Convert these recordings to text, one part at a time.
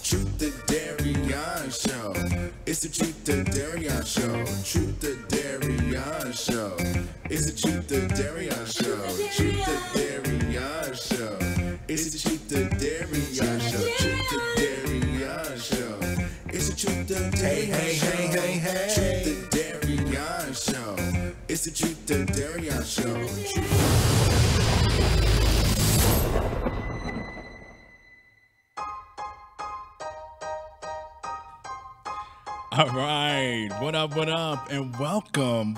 Truth to Darion show. It's the Truth to Darion show. Truth to Darion show. It's the Truth to Darion show. Truth to Darion show. It's the Truth to Darion show. Truth to Darion show. It's the Truth to Darion show. Truth to Darion show. It's the Truth to Darion show. All right, what up, and welcome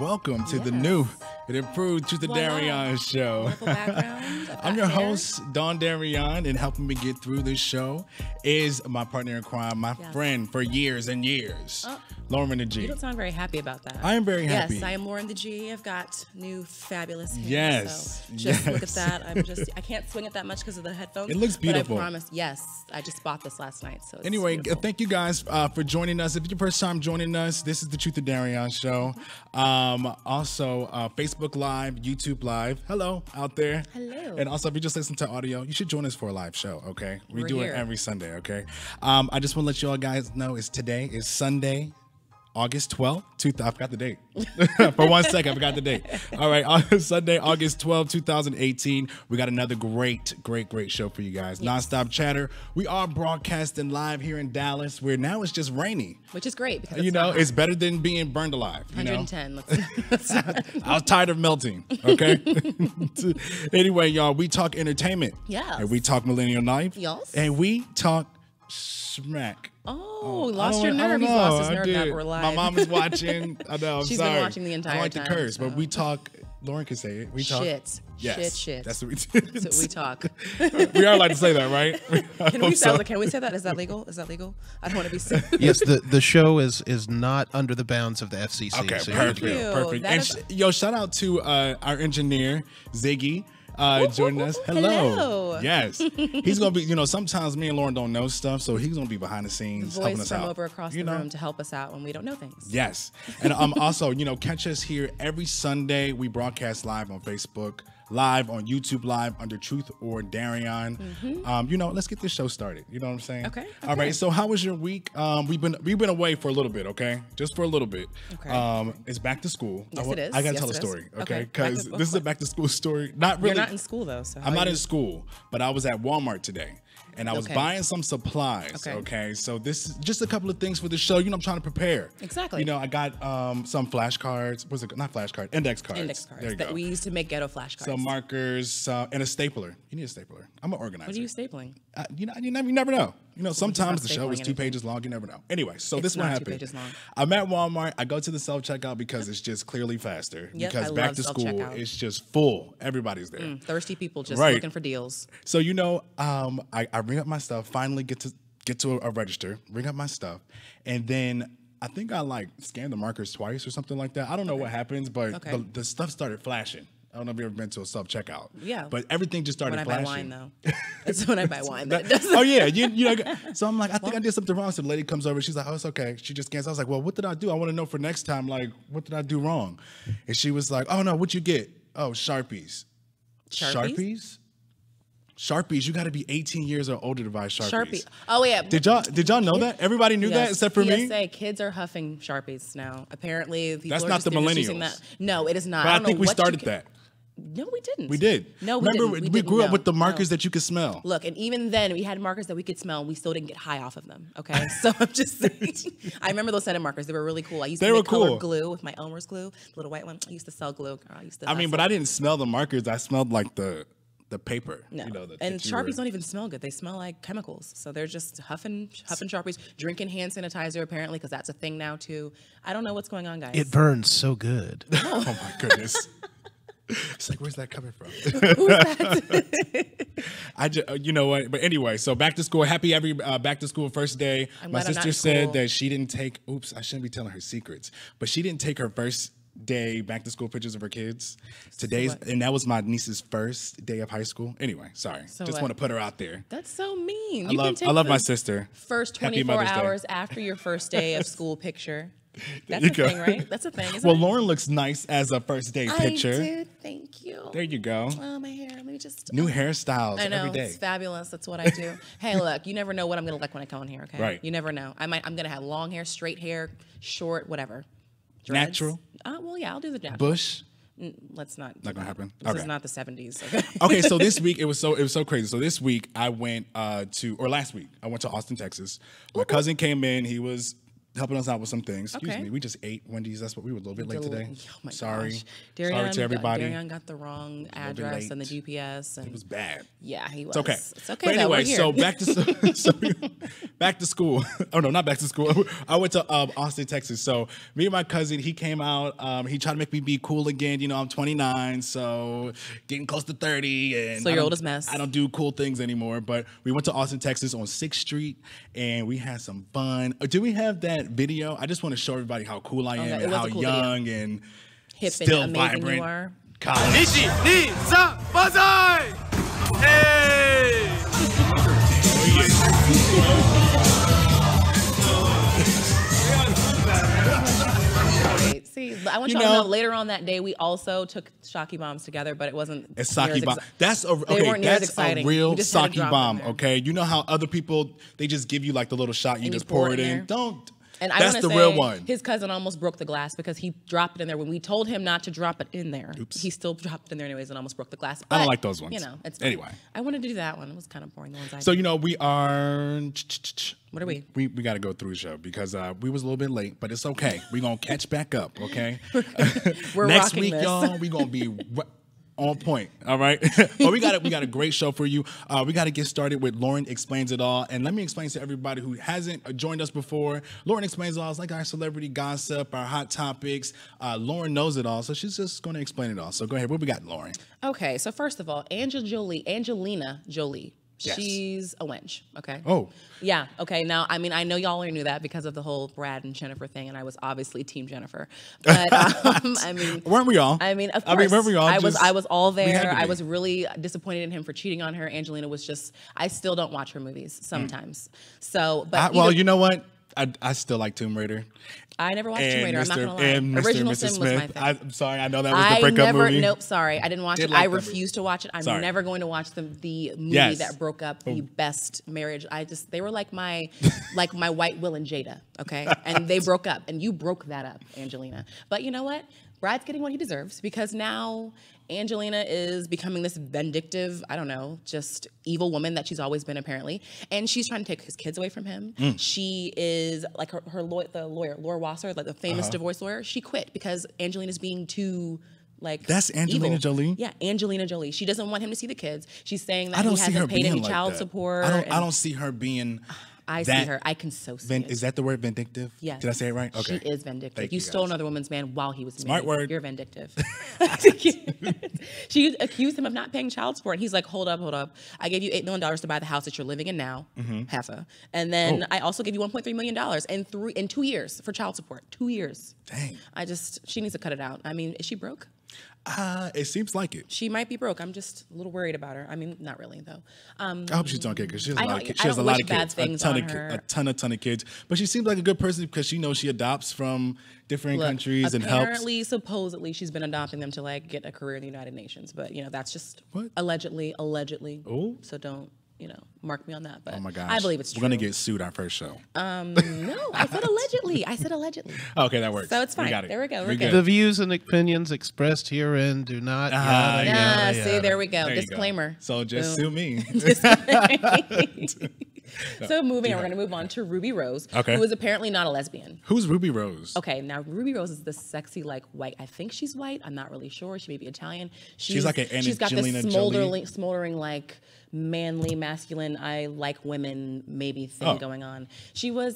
to the new and improved Truth to Darion show. I'm your host, Don Darion, and helping me get through this show is my partner in crime, my friend for years and years, Lauren the G. You don't sound very happy about that. I am very happy. Yes, I am Lauren the G. I've got new fabulous hair. Yes. So just look at that. I can't swing it that much because of the headphones. It looks beautiful. But I promise, yes, I just bought this last night. So anyway, beautiful. Thank you guys for joining us. If it's your first time joining us, this is the Truth to Darion show. Also, Facebook Live, YouTube Live. Hello out there. Hello. And also, if you just listen to audio, you should join us for a live show, okay? We do here. it every Sunday, okay? I just want to let you all guys know today is Sunday, August 12th. I forgot the date. For 1 second, I forgot the date. All right, on Sunday, August 12th, 2018. We got another great show for you guys. Yes. Nonstop chatter. We are broadcasting live here in Dallas, where now it's just rainy. Which is great because it's better than being burned alive. 110. I was tired of melting. Okay. Anyway, y'all, we talk entertainment. Yes. And we talk millennial life. Yes. And we talk smack. Lost your nerve. He's lost his nerve now we're live. My mom is watching. I know. I'm She's sorry. been watching the entire time. I like to curse, but we talk. Lauren can say it. We talk. Shit. Yes, shit. That's what we do. That's what we talk. We are allowed to say that, right? Can we say that? Is that legal? I don't want to be sued. Yes, the show is not under the bounds of the FCC. Okay, so perfect. And shout out to our engineer Ziggy. Joining us. Hello. Yes. He's going to be, sometimes me and Lauren don't know stuff, so he's going to be behind the scenes helping us out. Voice from over across the room to help us out when we don't know things. Yes. And also, catch us here every Sunday. We broadcast live on Facebook, live on YouTube Live under Truth or Darion. Let's get this show started. You know what I'm saying? Okay. All right. So how was your week? We've been away for a little bit, okay? Just for a little bit. Okay. It's back to school. Yes, it is. I gotta Yes, tell a it is. story, okay? Okay. Because this is a back to school story. Not really. You're not in school though, so I'm not in school, but I was at Walmart today. And I was buying some supplies, Okay. okay? So this is just a couple of things for the show. I'm trying to prepare. Exactly. I got some flashcards. What's it? Not flashcards, index cards. Index cards There you that go. we used to make ghetto flashcards. Some markers and a stapler. You need a stapler. I'm an organizer. What are you stapling? You never know. Sometimes the show stapling is 2 anything. pages long. You never know. Anyway, so It's this one not 2 happened. pages long. I'm at Walmart. I go to the self-checkout because it's just clearly faster. Yep, because I back love to school, self-checkout. it's just full. Everybody's there. Thirsty people just Right. looking for deals. So I ring up my stuff. Finally get to a register. Ring up my stuff, and then I think I scanned the markers twice or something like that. I don't know what happens, but the stuff started flashing. I don't know if you've ever been to a self-checkout. Yeah. But everything just started flashing. When I buy wine, though. It's when I buy wine that it doesn't. Oh, yeah. So I'm like, I think I did something wrong. So the lady comes over. She's like, oh, it's okay. She just scans. I was like, well, what did I do? I want to know for next time, what did I do wrong? And she was like, oh, no, what'd you get? Oh, Sharpies. Sharpies? Sharpies, you got to be 18 years or older to buy Sharpies. Sharpie. Oh, yeah. Did y'all know that? Everybody knew that except for me? PSA, kids are huffing Sharpies now. Apparently, people That's are not just, the they're just millennials. using that. No, it is not. But I don't think know we what you started can- that. No, we didn't. We did. No, we Remember, didn't. we grew up with the No. markers that you could smell. Look, and even then, we had markers that we could smell, and we still didn't get high off of them. Okay, so I'm just saying. I remember those scented markers; they were really cool. I used to make colored glue with my Elmer's glue, the little white one. I used to sell glue. But I didn't smell the markers. I smelled like the paper. No, that and you Sharpies were- don't even smell good. They smell like chemicals. So they're just huffing Sharpies, drinking hand sanitizer apparently, because that's a thing now too. I don't know what's going on, guys. It burns so good. Oh my goodness. It's like, where's that coming from? You know what? But anyway, so back to school. Happy back to school first day. My sister said that she didn't take. Oops, I shouldn't be telling her secrets. But she didn't take her first day back to school pictures of her kids. And that was my niece's first day of high school. Anyway, sorry. Just want to put her out there. That's so mean. I love my sister. First Happy 24 Mother's Day. hours after your first day of school picture. That's a thing, right? That's a thing. Well, Lauren looks nice as a first date picture. I do. Thank you. There you go. Oh, my hair. Let me just. New hairstyles I know, every day. It's fabulous. That's what I do. Hey, look, you never know what I'm going to look when I come on here, okay? Right. You never know. I'm going to have long hair, straight hair, short, whatever. Dreads. Natural? Well, yeah, I'll do the natural. Bush? Let's not. Not gonna happen. This Okay. is not the 70s. Okay. Okay, so this week it was so crazy. So this week I went last week I went to Austin, Texas. My cousin came in. He was helping us out with some things. Excuse me. We just ate Wendy's. That's what we were a little bit late today. Oh my Sorry. gosh. Sorry to everybody. Darion got the wrong address and the GPS. And it was bad. Yeah, he was. It's okay. It's okay. But anyway, we're here. so back to school. Oh no, not back to school. I went to Austin, Texas. So me and my cousin, he came out. He tried to make me be cool again. You know, I'm 29, so getting close to 30, and So you're old as mess. I don't do cool things anymore. But we went to Austin, Texas, on 6th Street, and we had some fun. Do we have that video? I just want to show everybody how cool I am and how cool young and hip still and amazing vibrant. you are. Nishi, ni, sa, bazai! Hey! Wait, see, I want y'all to know later on that day we also took Shocky bombs together, but it wasn't. A sake bomb. That's a They weren't near as That's a exciting. real You just had to sake drop bomb. them there. Okay, you know how other people they just give you like the little shot, you And you just pour it there. in. Don't. And I That's wanna the say real one. His cousin almost broke the glass because he dropped it in there. When we told him not to drop it in there, Oops. he still dropped it in there anyways and almost broke the glass. I don't But, like those ones. You know, it's fine. Anyway. I wanted to do that one. It was kind of boring. The ones I So you know we are. What are we? We got to go through the show because we was a little bit late, but it's okay. We're gonna catch back up. Okay. We're Next rocking week, this. y'all, we gonna be. On point, all right. But we got a great show for you. We got to get started with Lauren Explains It All, and let me explain to everybody who hasn't joined us before. Lauren Explains It All is like our celebrity gossip, our hot topics. Lauren knows it all, so she's just going to explain it all. So go ahead. What we got, Lauren? Okay, so first of all, Angelina Jolie. Yes. She's a wench, okay? Oh. Yeah, okay. Now, I mean, I know y'all already knew that because of the whole Brad and Jennifer thing, and I was obviously Team Jennifer. But, I mean... Weren't we all? I mean, of course. weren't we all? I was all we had there. to be. I was really disappointed in him for cheating on her. Angelina was just... I still don't watch her movies sometimes. So, but... Well, you know what? I still like Tomb Raider. I never watched Tomb Raider. I'm not gonna lie. And Mr. Original and Mrs. Sin was my Smith. thing. I'm sorry. I know that was the breakup movie. Nope, sorry. I didn't watch Did it. like I that movie. refuse to watch it. I'm Sorry. never going to watch the movie Yes. that broke up the best marriage. They were like my white Will and Jada, okay? And they broke up, and you broke that up, Angelina. But you know what? Brad's getting what he deserves because now Angelina is becoming this vindictive, I don't know, just evil woman that she's always been apparently. And she's trying to take his kids away from him. She is like the lawyer, Laura Wasser, like the famous divorce lawyer. She quit because Angelina's being too That's Angelina evil. Jolie? Yeah, Angelina Jolie. She doesn't want him to see the kids. She's saying that I don't he see her hasn't paid being any like child that. support. I don't see her being. I see her. I can so see it. Is that the word vindictive? Yes. Did I say it right? Okay. She is vindictive. Thank You you, stole guys. another woman's man while he was Smart married. word. You're vindictive. She accused him of not paying child support. And he's like, hold up. I gave you $8 million to buy the house that you're living in now, Heffa. And then I also gave you $1.3 million in 2 years for child support. 2 years. Dang. She needs to cut it out. I mean, is she broke? It seems like it. She might be broke. I'm just a little worried about her. I mean, not really though. I hope she's doing okay because she has a I lot of don't- kids. I She has a don't lot wish of bad kids. things A on her. ton of kids. But she seems like a good person because she knows she adopts from different Look, countries and helps. apparently, supposedly, she's been adopting them to like get a career in the United Nations. But you know, that's just What? allegedly. Oh. So don't mark me on that. But Oh my gosh. I believe it's We're true. gonna get sued our first show. No, I said allegedly. Okay, that works. So it's fine. We got it. There we go. We're We're good. good. The views and opinions expressed herein do not. yada, yeah. yada, See, yada. there we go. There you go. Disclaimer. So just Boom. sue me. So moving, we're going to move on to Ruby Rose, Okay. who is apparently not a lesbian. Who's Ruby Rose? Okay, now Ruby Rose is this sexy, like white. I think she's white. I'm not really sure. She may be Italian. She's like an She's got Angelina this Jolie. smoldering, like manly, masculine. I like women, maybe thing going on. She was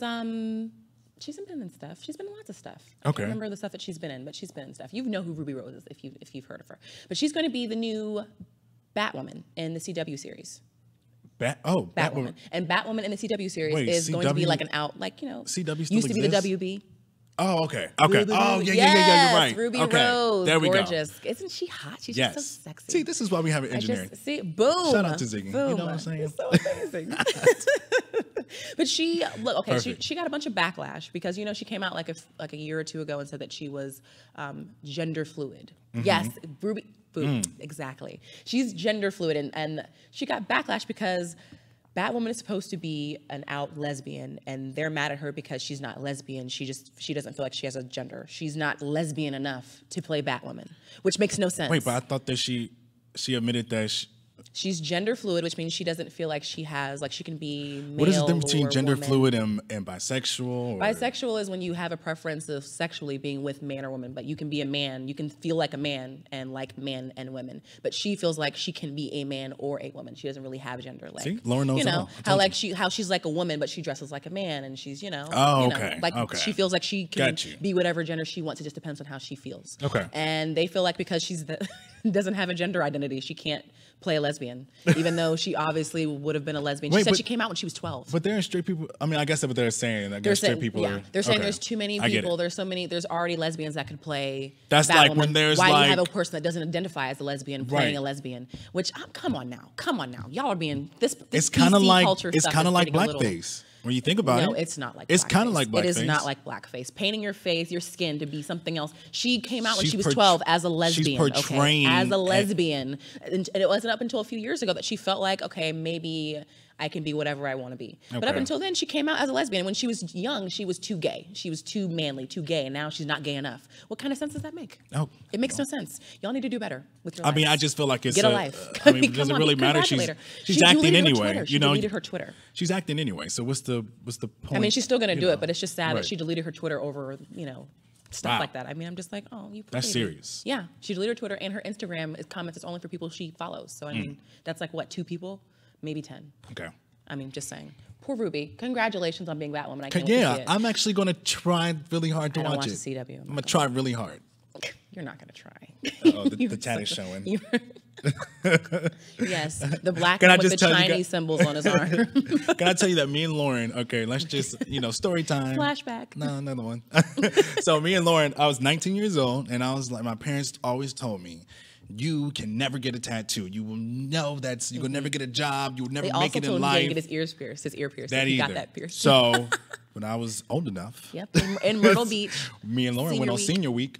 she's been in stuff. She's been in lots of stuff. I Okay. can't remember the stuff that she's been in, but she's been in stuff. You know who Ruby Rose is if you've heard of her. But she's going to be the new Batwoman in the CW series. Batwoman. And Batwoman in the CW series Wait, is going to be CW like an out, like, CW still used to be the exists? WB. Oh, okay. Okay. Ruby Oh, Rose. yeah, Yes, you're right. Ruby Okay. Rose. There we Gorgeous. Isn't she hot? She's Yes. just so sexy. See, this is why we have an engineer. See, boom. Shout out to Ziggy. Boom. You know what I'm saying? It's so amazing. But she she got a bunch of backlash because she came out like a year or two ago and said that she was gender fluid. Yes, Ruby. Boom. Exactly. She's gender fluid, and she got backlash because Batwoman is supposed to be an out lesbian, and they're mad at her because she's not lesbian. She doesn't feel like she has a gender. She's not lesbian enough to play Batwoman, which makes no sense. Wait, but I thought that she admitted that she's gender fluid, which means she doesn't feel like she has, like she can be male. What is the difference between gender woman. fluid and bisexual? Or? Bisexual is when you have a preference of sexually being with man or woman, but you can be a man. You can feel like a man and like men and women. But she feels like she can be a man or a woman. She doesn't really have gender. Like, see, Lauren knows all. How she's like a woman, but she dresses like a man, and she's okay. She feels like she can be whatever gender she wants. It just depends on how she feels. Okay. And they feel like because doesn't have a gender identity, she can't play a lesbian, even though she obviously would have been a lesbian. She said she came out when she was 12. But there are straight people. I mean, I guess that's what they're saying. I guess straight people are. They're saying there's too many people. There's already lesbians that could play. That's Batwoman. like when there's Why do you have a person that doesn't identify as a lesbian playing right. a lesbian? Which come on now, y'all are being this. It's kind of like blackface. blackface. When you think about it. No, it's not like it's blackface. kind of like blackface. It is not like blackface. Painting your face, your skin to be something else. She came out when she was 12 as a lesbian. She's portraying as a lesbian. And it wasn't up until a few years ago that she felt like, okay, maybe I can be whatever I want to be. Okay. But up until then, she came out as a lesbian. When she was young, she was too gay. She was too manly, too gay. And now she's not gay enough. What kind of sense does that make? Oh, it makes no sense. Y'all need to do better with your life. I mean, I just feel like it's get a life. I mean, does it really matter? She's acting anyway. She deleted her Twitter. She's acting anyway. So what's the point? I mean, she's still going to do it, but it's just sad that she deleted her Twitter over, stuff like that. I mean, I'm just like, oh, that's serious. Yeah, she deleted her Twitter, and her Instagram comments is only for people she follows. So I mean, that's like what, 2 people, maybe 10. Okay. I mean, just saying. Poor Ruby. Congratulations on being Batwoman. I can't wait to see it. I'm actually going to try really hard to watch it. The CW. I'm going to try really hard. You're not going to try. Oh, the chat is showing. Yes, the black one with the Chinese symbols on his arm. Can I tell you that me and Lauren, okay, let's just, story time. Flashback. No, another one. So me and Lauren, I was 19 years old, and I was like, my parents always told me, you can never get a tattoo. You will know you will never get a job. You will never make it in life. They also told him he didn't get his ears pierced, his ear pierced. He got that pierced. So when I was old enough. Yep, in Myrtle Beach. Me and Lauren went on senior week,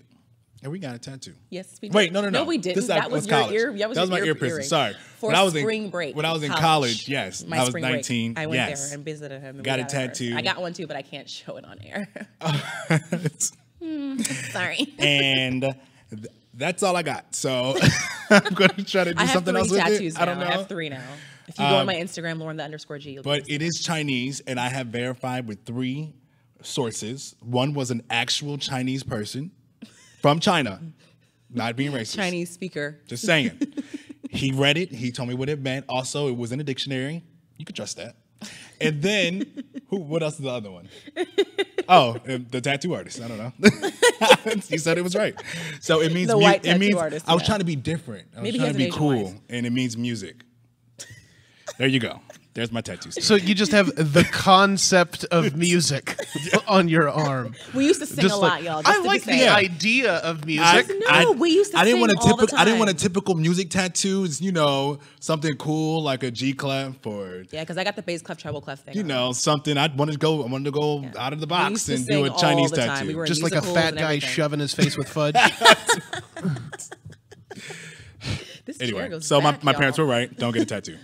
and we got a tattoo. Yes, we did. Wait, no. No, we didn't. That was your ear. That was my ear piercing. Sorry. For spring break. When I was in college, yes. I was 19. I went there and visited him. And got a tattoo. I got one too, but I can't show it on air. Sorry. And that's all I got. So I'm going to try to do something else with it. I don't know. I have 3 now. If you go on my Instagram, Lauren_G. But it is Chinese, and I have verified with 3 sources. One was an actual Chinese person from China, not being racist. Chinese speaker. Just saying. He read it. He told me what it meant. Also, it was in a dictionary. You could trust that. And then, what else is the other one? Oh, the tattoo artist. I don't know. He said it was right. So it means artist. I was trying to be different. I was trying to be cool, and it means music. There you go. There's my tattoo. So you just have the concept of music on your arm. We used to sing a lot, y'all. I like the idea of music. We used to sing all the time. I didn't want a typical music tattoo. It's, something cool like a G clef or because I got the bass clef, treble clef thing. Something I wanted to go out of the box and do a Chinese tattoo. We just like a fat guy shoving his face with fudge. Anyway, so my parents were right. Don't get a tattoo.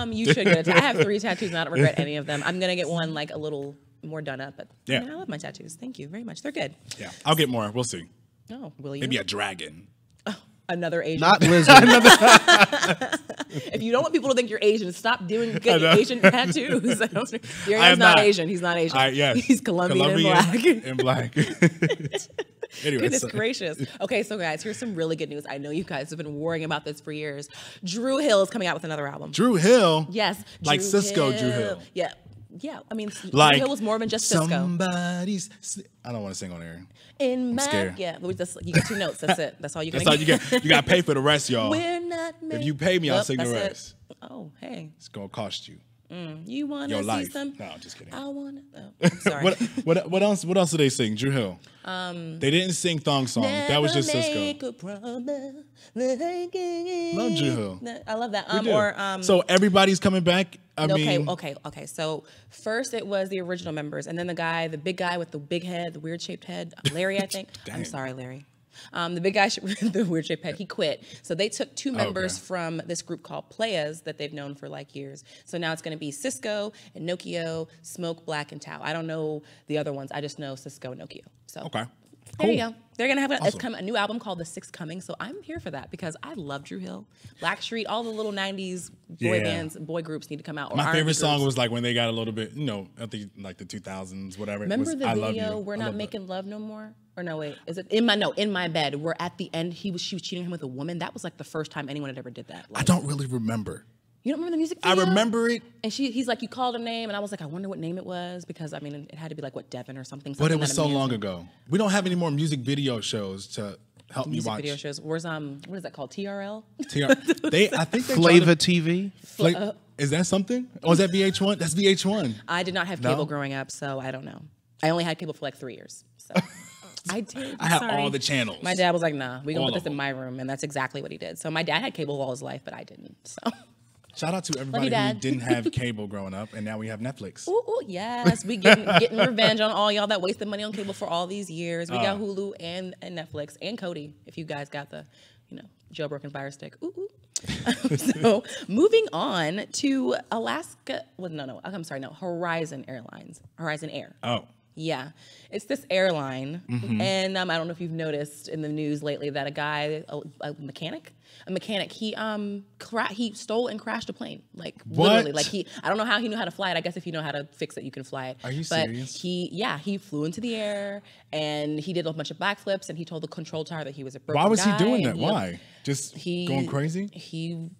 You should get a tattoo. I have 3 tattoos and I don't regret any of them. I'm going to get one like a little more done up, but I love my tattoos. Thank you very much. They're good. Yeah, I'll get more. We'll see. Oh, will you? Maybe a dragon. Oh, another Asian. Not lizard. If you don't want people to think you're Asian, stop getting Asian tattoos. Darion's not Asian. He's not Asian. Yes. He's Colombian and black. Anyway, goodness gracious. Okay, so guys, here's some really good news. I know you guys have been worrying about this for years. Dru Hill is coming out with another album. Dru Hill? Yes. Like Cisco Dru Hill. Yeah. Yeah, I mean, like Dru Hill was more than just Cisco. I don't want to sing on air. I'm scared. Yeah, you get 2 notes. That's it. That's all you get. That's all you get. You got to pay for the rest, y'all. We're not if you pay me, I'll sing the rest. Oh, hey. It's going to cost you. You want to see some? No, I'm just kidding. I want to. Oh, I'm sorry. What else? What else did they sing? Drew Hill. They didn't sing Thong Song. That was just Cisco. Love Drew Hill. I love that. We do. So everybody's coming back. I mean, okay. So first it was the original members, and then the big guy with the big head, the weird shaped head, Larry, I think. I'm sorry, Larry. The big guy with the weird shaped head, he quit. So they took 2 members from this group called Playas that they've known for like years. So now it's going to be Cisco and Nokio, Smoke, Black, and Tao. I don't know the other ones. I just know Cisco and Nokio. So there you go. They're going to have a new album called The Sixth Coming. So I'm here for that because I love Drew Hill, Blackstreet, all the little 90s boy bands, boy groups need to come out. Or my favorite song was like when they got a little bit, I think like the 2000s, whatever. Remember the video, We're Not Making Love No More? Or no, wait, is it In My Bed, where at the end she was cheating him with a woman? That was like the first time anyone had ever did that. I don't really remember. You don't remember the music video? I remember it. And he's like, you called her name, and I was like, I wonder what name it was, because I mean, it had to be like Devin or something. But it was so long ago. We don't have any more music video shows to help me watch. Music video shows. Where's what is that called? TRL? I think Flava TV. Is that something? Or is that VH1? That's VH1. I did not have cable growing up, so I don't know. I only had cable for like 3 years. So. I did. I had all the channels. My dad was like, nah, we're going to put this in my room. And that's exactly what he did. So my dad had cable all his life, but I didn't. So. Shout out to everybody who didn't have cable growing up, and now we have Netflix. Ooh, yes. We getting revenge on all y'all that wasted money on cable for all these years. We got Hulu and Netflix and Kodi, if you guys got the, jailbroken Fire Stick. Ooh. So moving on to Alaska. Well, no. I'm sorry. No, Horizon Air. Oh. Yeah, it's this airline, and I don't know if you've noticed in the news lately that a guy, a mechanic, he stole and crashed a plane. Like literally, like I don't know how he knew how to fly it. I guess if you know how to fix it, you can fly it. Are you serious? He flew into the air and he did a bunch of backflips, and he told the control tower that he was a broken Why was guy, he doing that? Why? Just going crazy? He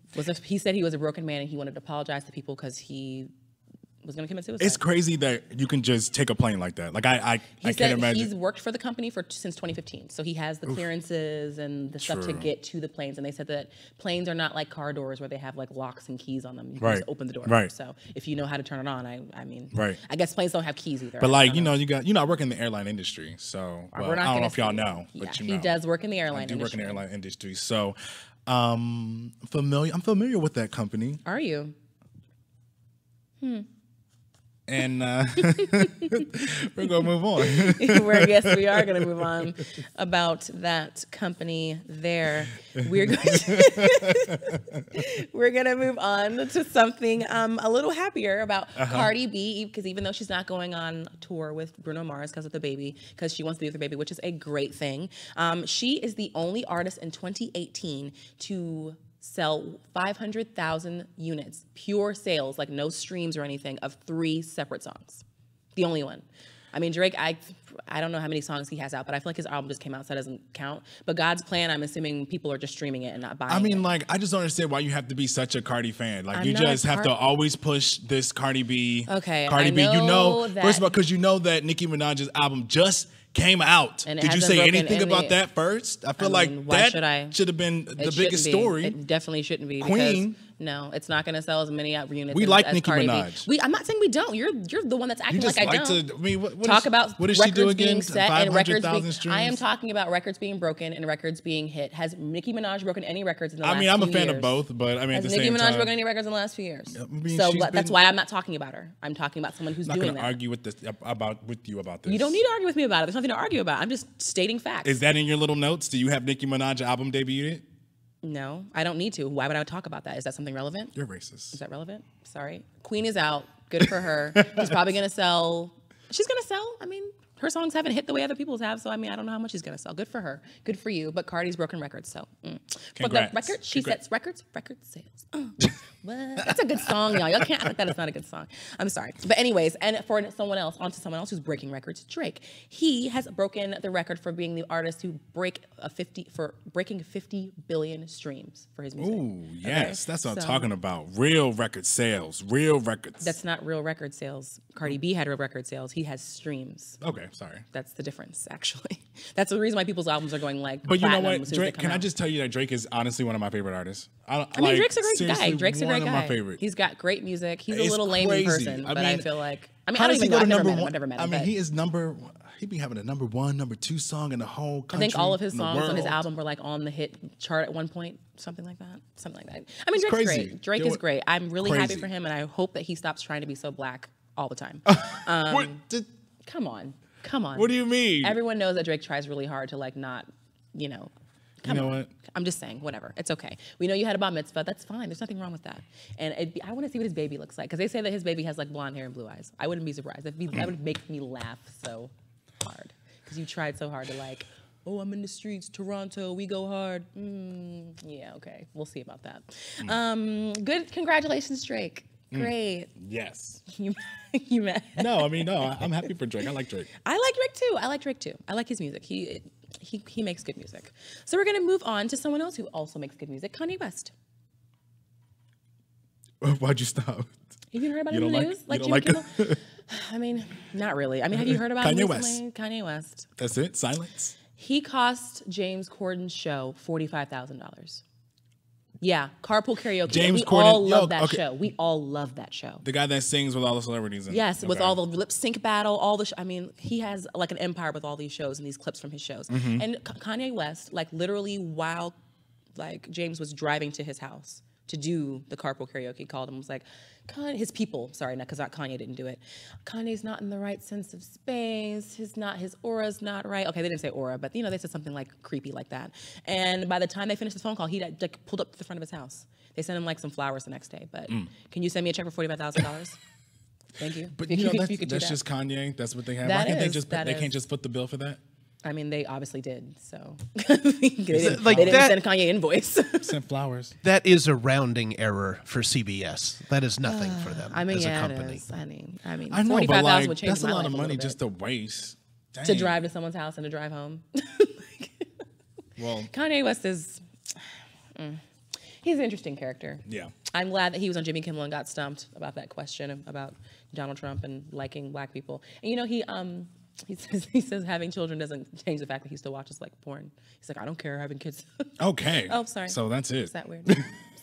said he was a broken man, and he wanted to apologize to people because he was going to commit suicide. It's crazy that you can just take a plane like that. Like I can't imagine. He's worked for the company since 2015, so he has the clearances and the stuff to get to the planes. And they said that planes are not like car doors where they have like locks and keys on them. You can just open the door. Right. So if you know how to turn it on, I mean, right. I guess planes don't have keys either. But like I work in the airline industry, so I don't know if y'all know, but he does work in the airline industry. Work in the airline industry, so I'm familiar with that company. Are you? And we're gonna move on. Yes, we are gonna move on about that company there. We're gonna move on to something a little happier about Cardi B, because even though she's not going on tour with Bruno Mars because of the baby, because she wants to be with the baby, which is a great thing, she is the only artist in 2018 to sell 500,000 units, pure sales, like no streams or anything, of 3 separate songs. The only one. I mean, Drake, I don't know how many songs he has out, but I feel like his album just came out, so that doesn't count. But God's Plan, I'm assuming people are just streaming it and not buying it. I mean, like, I just don't understand why you have to be such a Cardi fan. Like, you just have to always push this Cardi B. Okay, Cardi B. First of all, because you know that Nicki Minaj's album just came out. Did you say anything about that first? I feel like that should have been the biggest story. It definitely shouldn't be. Queen. No, it's not going to sell as many units. We like Nicki Minaj. I'm not saying we don't. You're the one that's acting like I don't. What does she do again? 500,000 streams? I am talking about records being broken and records being hit. Has Nicki Minaj broken any records in the last few years? I mean, I'm a fan of both, but I mean, at the same time. Has Nicki Minaj broken any records in the last few years? So that's why I'm not talking about her. I'm talking about someone who's doing that. I'm not going to argue with you about this. You don't need to argue with me about it. There's nothing to argue about. I'm just stating facts. Is that in your little notes? Do you have Nicki Minaj album debuted? No, I don't need to. Why would I talk about that? Is that something relevant? You're racist. Is that relevant? Sorry. Queen is out. Good for her. She's probably going to sell. She's going to sell. I mean, her songs haven't hit the way other people's have, so I mean, I don't know how much she's going to sell. Good for her. Good for you. But Cardi's broken records, so. For the record, she sets record sales. What? That's a good song, y'all. Y'all can't act like that is not a good song. I'm sorry. But anyways, and for someone else, onto someone else who's breaking records, Drake. He has broken the record for being the artist who breaking 50 billion streams for his music. Ooh, yes. Okay? That's what I'm talking about. Real record sales. Real records. That's not real record sales. Cardi B had real record sales. He has streams. Okay, sorry. That's the difference, actually. That's the reason why people's albums are going like But you know what? Drake, can I just tell you that Drake is honestly one of my favorite artists. I mean, Drake's a great guy. Drake's a great great guy. One of my favorites. He's got great music. He's a It's little lame in crazy. person, but I feel like I how don't does he even know. go to I've never met him. I mean, he is he be having a number 1, number 2 song in the whole country. I think all of his in the songs on his world. album were like on the hit chart at one point, something like that. I mean, Drake's crazy. great. Drake is great. I'm really happy for him, and I hope that he stops trying to be so black all the time. Come on. What do you mean? Everyone knows that Drake tries really hard to like not, Come on. What? I'm just saying, whatever. It's okay. We know you had a bar mitzvah. That's fine. There's nothing wrong with that. And I want to see what his baby looks like because they say that his baby has like blonde hair and blue eyes. I wouldn't be surprised. That would make me laugh so hard because you tried so hard to like, oh, I'm in the streets, Toronto, we go hard. Yeah, okay. We'll see about that. Good. Congratulations, Drake. Great. Yes. You met. No, I mean, no. I'm happy for Drake. I like Drake. I like Drake too. I like his music. He makes good music. So we're gonna move on to someone else who also makes good music, Kanye West. Why'd you stop? Have you heard about him You in the don't news? like- you Jimmy don't like- Kimmel? I mean, not really. I mean, have you heard about him Kanye recently? Kanye West. That's it? Silence? He cost James Corden's show $45,000. Yeah, Carpool Karaoke. James we all Corden- love that okay. show. We all love that show. The guy that sings with all the celebrities in it. Yes, with Okay. all the lip sync battle, all the. I mean, he has like an empire with all these shows and these clips from his shows. And Kanye West, like literally, while like James was driving to his house to do the carpool karaoke, called him and was like, his people. Sorry, not because Kanye didn't do it. Kanye's not in the right sense of space. His aura's not right. Okay, they didn't say aura, but they said something like creepy like that. And by the time they finished the phone call, he like pulled up to the front of his house. They sent him like some flowers the next day. But can you send me a check for $45,000? Thank you. But If you know, if could do that's that. just Kanye. That's what they have. That Why can't they is- just that they is. can't just foot the bill for that? I mean, they obviously did. So they didn't, like they didn't that- send Kanye invoice. Sent flowers. That is a rounding error for CBS. That is nothing for them I mean, as a yeah, company. it is. I mean, I know, but 45,000 like, would change that's a my lot life of money little just bit. to waste. to Dang. drive to someone's house and to drive home. Well, Kanye West is. He's an interesting character. yeah. I'm glad that he was on Jimmy Kimmel and got stumped about that question about Donald Trump and liking black people. And he says having children doesn't change the fact that he still watches like porn. He's like, I don't care having kids. Okay. Oh, sorry. So that's it. Is that weird?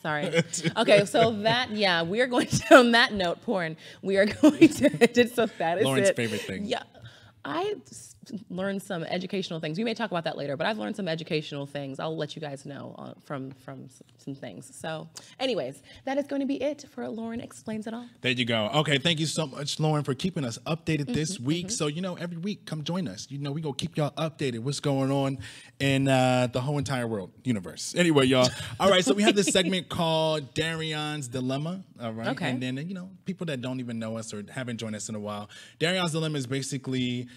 Sorry. Okay, so we are going to, on that note, porn, we are going to, so that is Lauren's it. favorite thing. Yeah. I learned some educational things. We may talk about that later, but I've learned some educational things. I'll let you guys know from some things. So anyways, that is going to be it for Lauren Explains It All. There you go. Okay, thank you so much, Lauren, for keeping us updated this week. So, every week, come join us. We going to keep y'all updated what's going on in the whole entire world, universe. Anyway, y'all. All right, so we have this segment called Darion's Dilemma. All right. Okay. And then, people that don't even know us or haven't joined us in a while, Darion's Dilemma is basically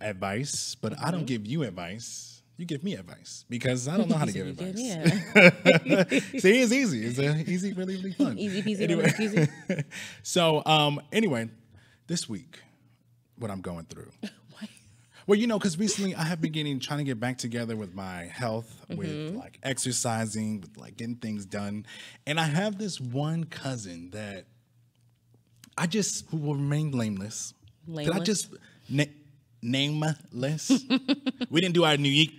advice, but I don't give you advice. You give me advice because I don't know how to give advice. See, it's easy. It's easy, really, really fun. Easy peasy, Anyway. lemon squeezy. So, anyway, this week, what I'm going through. Well, because recently I have been trying to get back together with my health, with like exercising, with like getting things done. And I have this one cousin that who will remain nameless. Could I just nameless? We didn't do our New Yeek.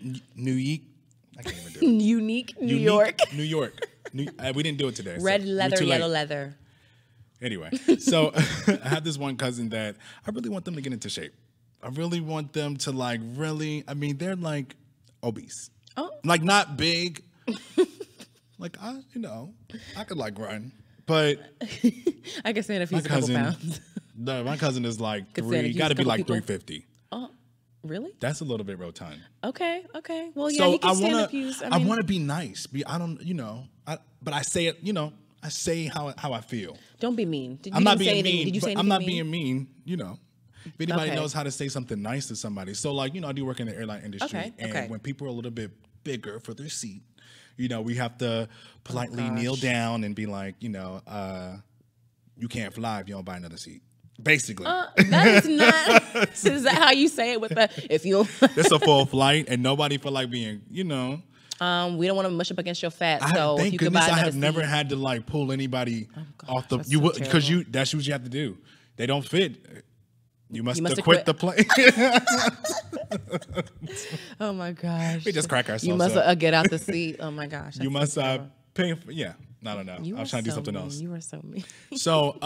I can't even do it. Unique New York. New York. We didn't do it today. Red so we're leather, too late. yellow leather. Anyway, so I have this one cousin that I really want them to get into shape. I really want them to they're like obese. Oh. Like not big. Like I could like run, but I can stand if he's my a couple cousin, pounds. no, my cousin is like Could stand if he's got to a be couple like people. 350. Oh, really? That's a little bit rotund. Okay. Well, yeah, So he can I stand wanna, if he's. I want to be nice. I don't, but I say it, I say how I feel. Don't be mean. I'm not being anything? mean. Did you say but anything I'm not mean? being mean, If anybody Okay. knows how to say something nice to somebody. So I do work in the airline industry. Okay, And okay. when people are a little bit bigger for their seat, we have to politely gosh. kneel down and be like, you can't fly if you don't buy another seat. Basically. That is not. Is that how you say it with the if you? It's a full flight and nobody feel like being, We don't want to mush up against your fat. So thank you could goodness buy I another have never seat. had to pull anybody off the that's you so would because terrible. that's what you have to do. They don't fit. You must must quit have the plane. Oh my gosh. We just crack ourselves You must up. get out the seat. Oh my gosh. You that's must pay for I don't know. You I was are trying to do so something mean. else. You were so mean. So,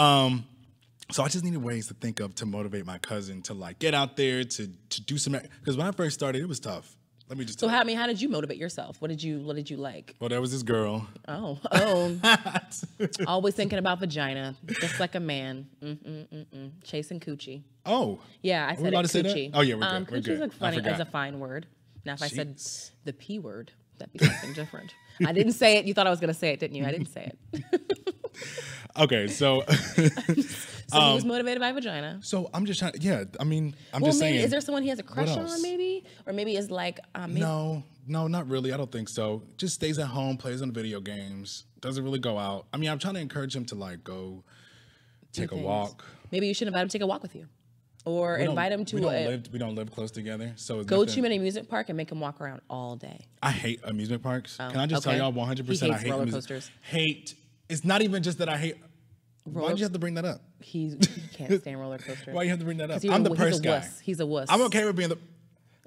so I just needed ways to think of to motivate my cousin to like get out there to do some. Because when I first started, it was tough. Let me just. So how did you motivate yourself? What did you like? Well, there was this girl. Oh, always thinking about vagina, just like a man. Chasing coochie. Oh. Yeah, I said it, allowed to say coochie. that? Oh yeah, we're good. We're Coochie's good. like funny I forgot. as a fine word. Now, if I said the P word, that'd be something different. I didn't say it. You thought I was going to say it, didn't you? I didn't say it. Okay, so. So he was motivated by vagina. So I'm just trying. Yeah, I mean, I'm Well, just maybe saying. is there someone he has a crush what on, else? maybe, or maybe is like maybe, No, not really. I don't think so. Just stays at home, plays on video games, doesn't really go out. I mean, I'm trying to encourage him to like go take a things. walk. Maybe you should invite him to take a walk with you, or invite him to We don't live close together, so it's go nothing. to an amusement park and make him walk around all day. I hate amusement parks. Can I just okay. tell y'all 100%? He I hates hate roller amusement- coasters. Hate. It's not even just that I hate. Why'd you have to bring that up? He can't stand roller coasters. Why you have to bring that up? 'Cause I'm the he's purse a guy. wuss. He's a wuss. I'm okay with being the.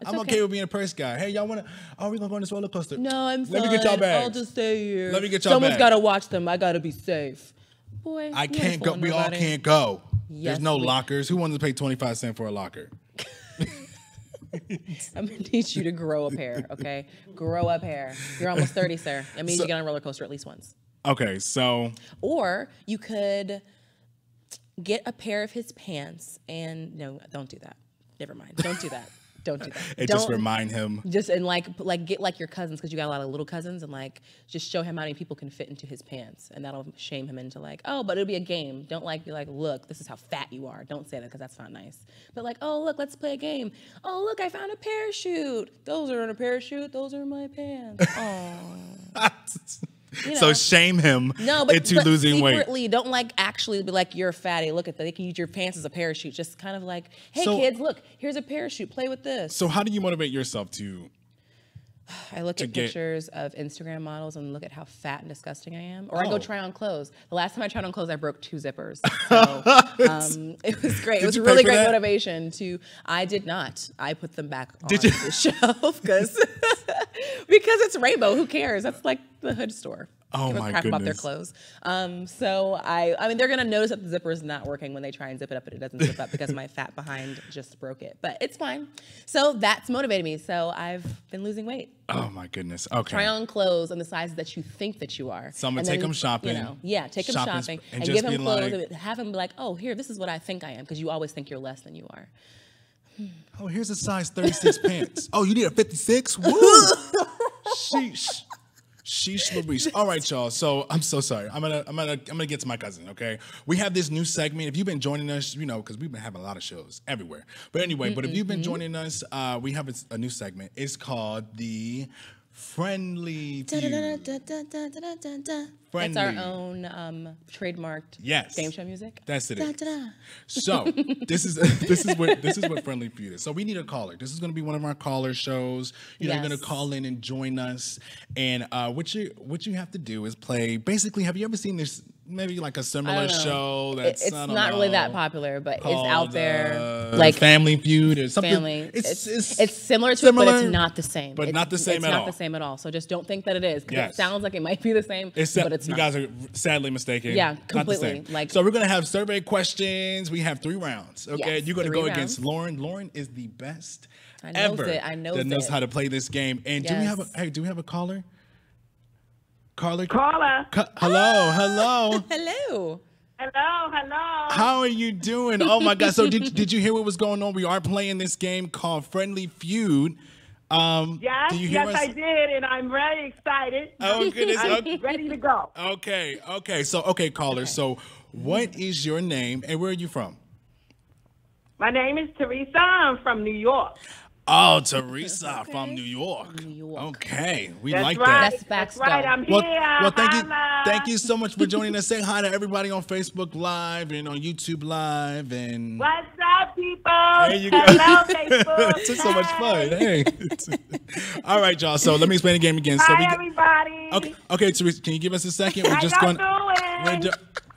I'm okay. okay with being a purse guy. Hey, y'all wanna? Oh, we gonna go on this roller coaster? No, I'm fine. Let me get y'all bags. I'll just stay here. Let me get y'all Someone's bags. got to watch them. I got to be safe. Boy, I you can't ain't go. fooling We all nobody. can't go. Yes, There's no we- lockers. Who wants to pay 25 cents for a locker? I'm gonna need you to grow a pair, okay? Grow up hair. You're almost 30, sir. That means you get on a roller coaster at least once. Okay, so Or you could get a pair of his pants and no, don't do that. Never mind. Don't do that. Don't do that. it Don't, just remind him. Just and like get like your cousins because you got a lot of little cousins and like just show him how many people can fit into his pants and that'll shame him into like, oh, but it'll be a game. Don't like be like, look, this is how fat you are. Don't say that because that's not nice. But like, oh look, let's play a game. Oh look, I found a parachute. Those aren't a parachute. Those are my pants. Oh. You know. So shame him into losing weight. Secretly, don't like actually be like, you're a fatty. Look at that. They can use your pants as a parachute. Just kind of like, hey So- kids, look, here's a parachute. Play with this. So how do you motivate yourself to? I look at get- pictures of Instagram models and look at how fat and disgusting I am. Or I Oh. go try on clothes. The last time I tried on clothes, I broke 2 zippers. So it was great. It was you a pay really for great that? motivation to. I did not. I put them back on Did you? the shelf because it's rainbow. Who cares? That's like the hood store. Oh, Give a my crap about their goodness. clothes. So I mean, they're gonna notice that the zipper is not working when they try and zip it up, but it doesn't zip up because my fat behind just broke it. But it's fine. So that's motivated me. So I've been losing weight. Oh my goodness. Okay. Try on clothes in the sizes that you think that you are. So I'm gonna And take then, him shopping. You know, yeah, take him Shopping shopping and and just give him be clothes like- and have him be like, oh, here, this is what I think I am, because you always think you're less than you are. Oh, here's a size 36 pants. Oh, you need a 56? Woo! Sheesh. Sheesh Louise. All right, y'all. So I'm so sorry. I'm gonna get to my cousin. Okay. We have this new segment. If you've been joining us, you know, because we've been having a lot of shows everywhere. But anyway, but if you've been joining us, we have a new segment. It's called the Friendly Feud. That's our own trademarked Yes. game show music. That's it. So this is what Friendly Feud is. So we need a caller. This is going to be one of our caller shows. You're going to Yes. call in and join us. And what you have to do is play. Basically, have you ever seen this? Maybe like a I similar don't know. show that's It's I don't not really that know, popular, but it's called, out there. like Family Feud or something. Family. It's similar to it, but similar, it's not the same. but not the same it's at not all. the same at all. So just don't think that it is, because Yes. it sounds like it might be the same, but it's you not. guys are sadly mistaken. Yeah, Not the completely. same. Like- so we're gonna have survey questions. We have 3 rounds. Okay, Yes, you're gonna 3 go against rounds. Lauren. Lauren is the best I knows ever it. I knows that knows it. how to play this game. And do we have Yes. do we have a caller? Caller. Caller. Hello. Hello. Hello. Hello. How are you doing? Oh my God! So did you hear what was going on? We are playing this game called Friendly Feud. Yes, do you hear yes, us? I did, and I'm very excited. Oh goodness! I'm ready to go. Okay. So caller. So what is your name and where are you from? My name is Teresa. I'm from New York. Oh, Teresa from New York. New York. Okay, we That's like right. that. That's facts, That's right. though. I'm Well, here. Holla. thank you so much for joining us. Say hi to everybody on Facebook Live and on YouTube Live and. What's up, people? There you go. Hello, Facebook. This is so much fun. Hey. All right, y'all. So let me explain the game again. So Hi, everybody. Okay, Teresa, can you give us a second? How y'all doing?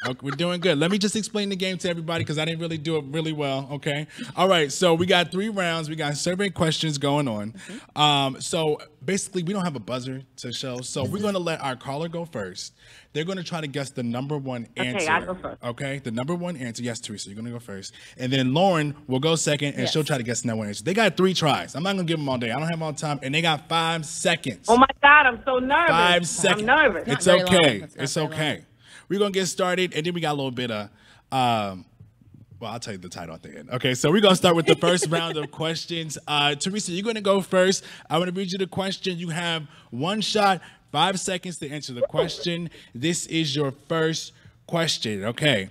Okay, we're doing good. Let me just explain the game to everybody because I didn't really do it really well. Okay. All right. So we got 3 rounds. We got survey questions going on. So basically, we don't have a buzzer to show. So we're going to let our caller go first. They're going to try to guess the number 1 answer. Okay, I go first. Okay. The number 1 answer. Yes, Teresa, you're going to go first. And then Lauren will go second, and she'll try to guess the number 1 answer. They got 3 tries. I'm not going to give them all day. I don't have all time. And they got 5 seconds. Oh, my God, I'm so nervous. 5 seconds. I'm nervous. It's very okay. long. It's okay. We're going to get started, and then we got a little bit of, well, I'll tell you the title at the end. Okay, so we're going to start with the first round of questions. Teresa, you're going to go first. I'm going to read you the question. You have 1 shot, 5 seconds to answer the question. This is your first question, okay?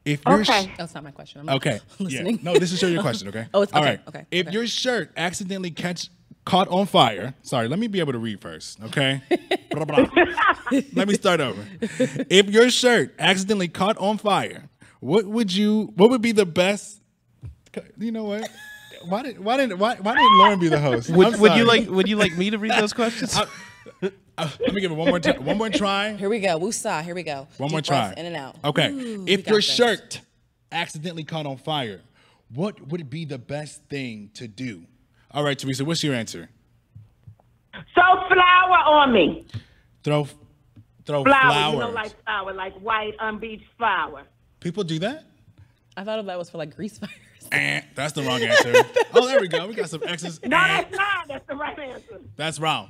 If your That's not my question. I'm listening. Yeah. No, this is your question, okay? Oh, it's all okay, right. okay, If okay. your shirt accidentally caught on fire, sorry, let me be able to read first, okay? Blah, blah, blah. Let me start over. If your shirt accidentally caught on fire, what would be the best? You know what? Why didn't Lauren be the host? Would you like me to read those questions? Let me give it one more time. One more try. Here we go. Woosah. Here we go. One Deep more breath try. in and out. Okay. Ooh, If we got your this. shirt accidentally caught on fire, what would be the best thing to do? All right, Teresa, what's your answer? So flour on me. Throw Flour, flowers. you know, like flour, like white unbleached flour. People do that? I thought that was for like grease fires. That's the wrong answer. Oh, there we go. We got some X's. No, that's not. That's the right answer. That's wrong.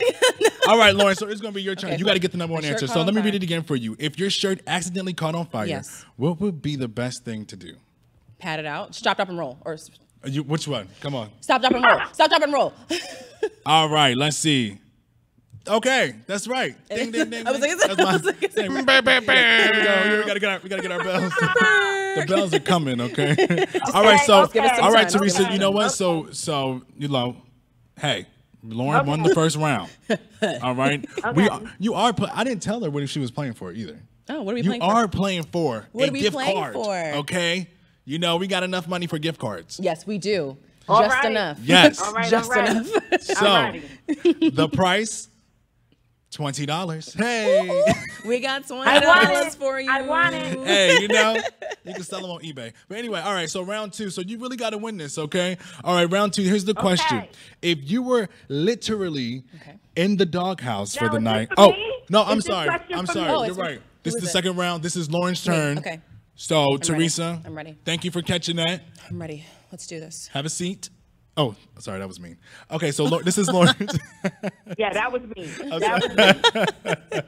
All right, Lauren, so it's going to be your turn. Okay, You got to get the number 1 shirt answer. caught So on let me read fire. it again for you. If your shirt accidentally caught on fire, Yes. what would be the best thing to do? Pat it out. Stop, drop, and roll. Or Which one? Come on. stop, drop, and roll. Stop, drop, and roll. All right, let's see. Okay, that's right. Ding, ding, ding. I was ding. like, That's mine. I was like, There we go. We gotta get our bells. The bells are coming. Okay. All right. So, give us some all right, time. Teresa. Okay. You know what? So you know, hey, Lauren won the first round. All right. You are. I didn't tell her what she was playing for either. Oh, what are we You playing are for? playing for What a are we gift playing card. for? Okay. You know we got enough money for gift cards. Yes, we do. All Just right. enough. Yes. All right, Just all right. enough. So Alrighty. the price. $20. Hey. We got I want $20 it. for you. I want it. Hey, you know, you can sell them on eBay. But anyway, all right, so round 2. So you really got to win this, okay? All right, round 2. Here's the question. Okay. If you were literally in the doghouse for Now, the is night. this for Oh, me? no, I'm Is this sorry. question I'm for sorry. me? Oh, You're it's for- right. who This is is the it? second round. This is Lauren's Me. turn. Okay. So, ready. Teresa, I'm ready. Thank you for catching that. I'm ready. Let's do this. Have a seat. Oh, sorry, that was mean. Okay, so this is Lauren. Yeah, that was me. That was me.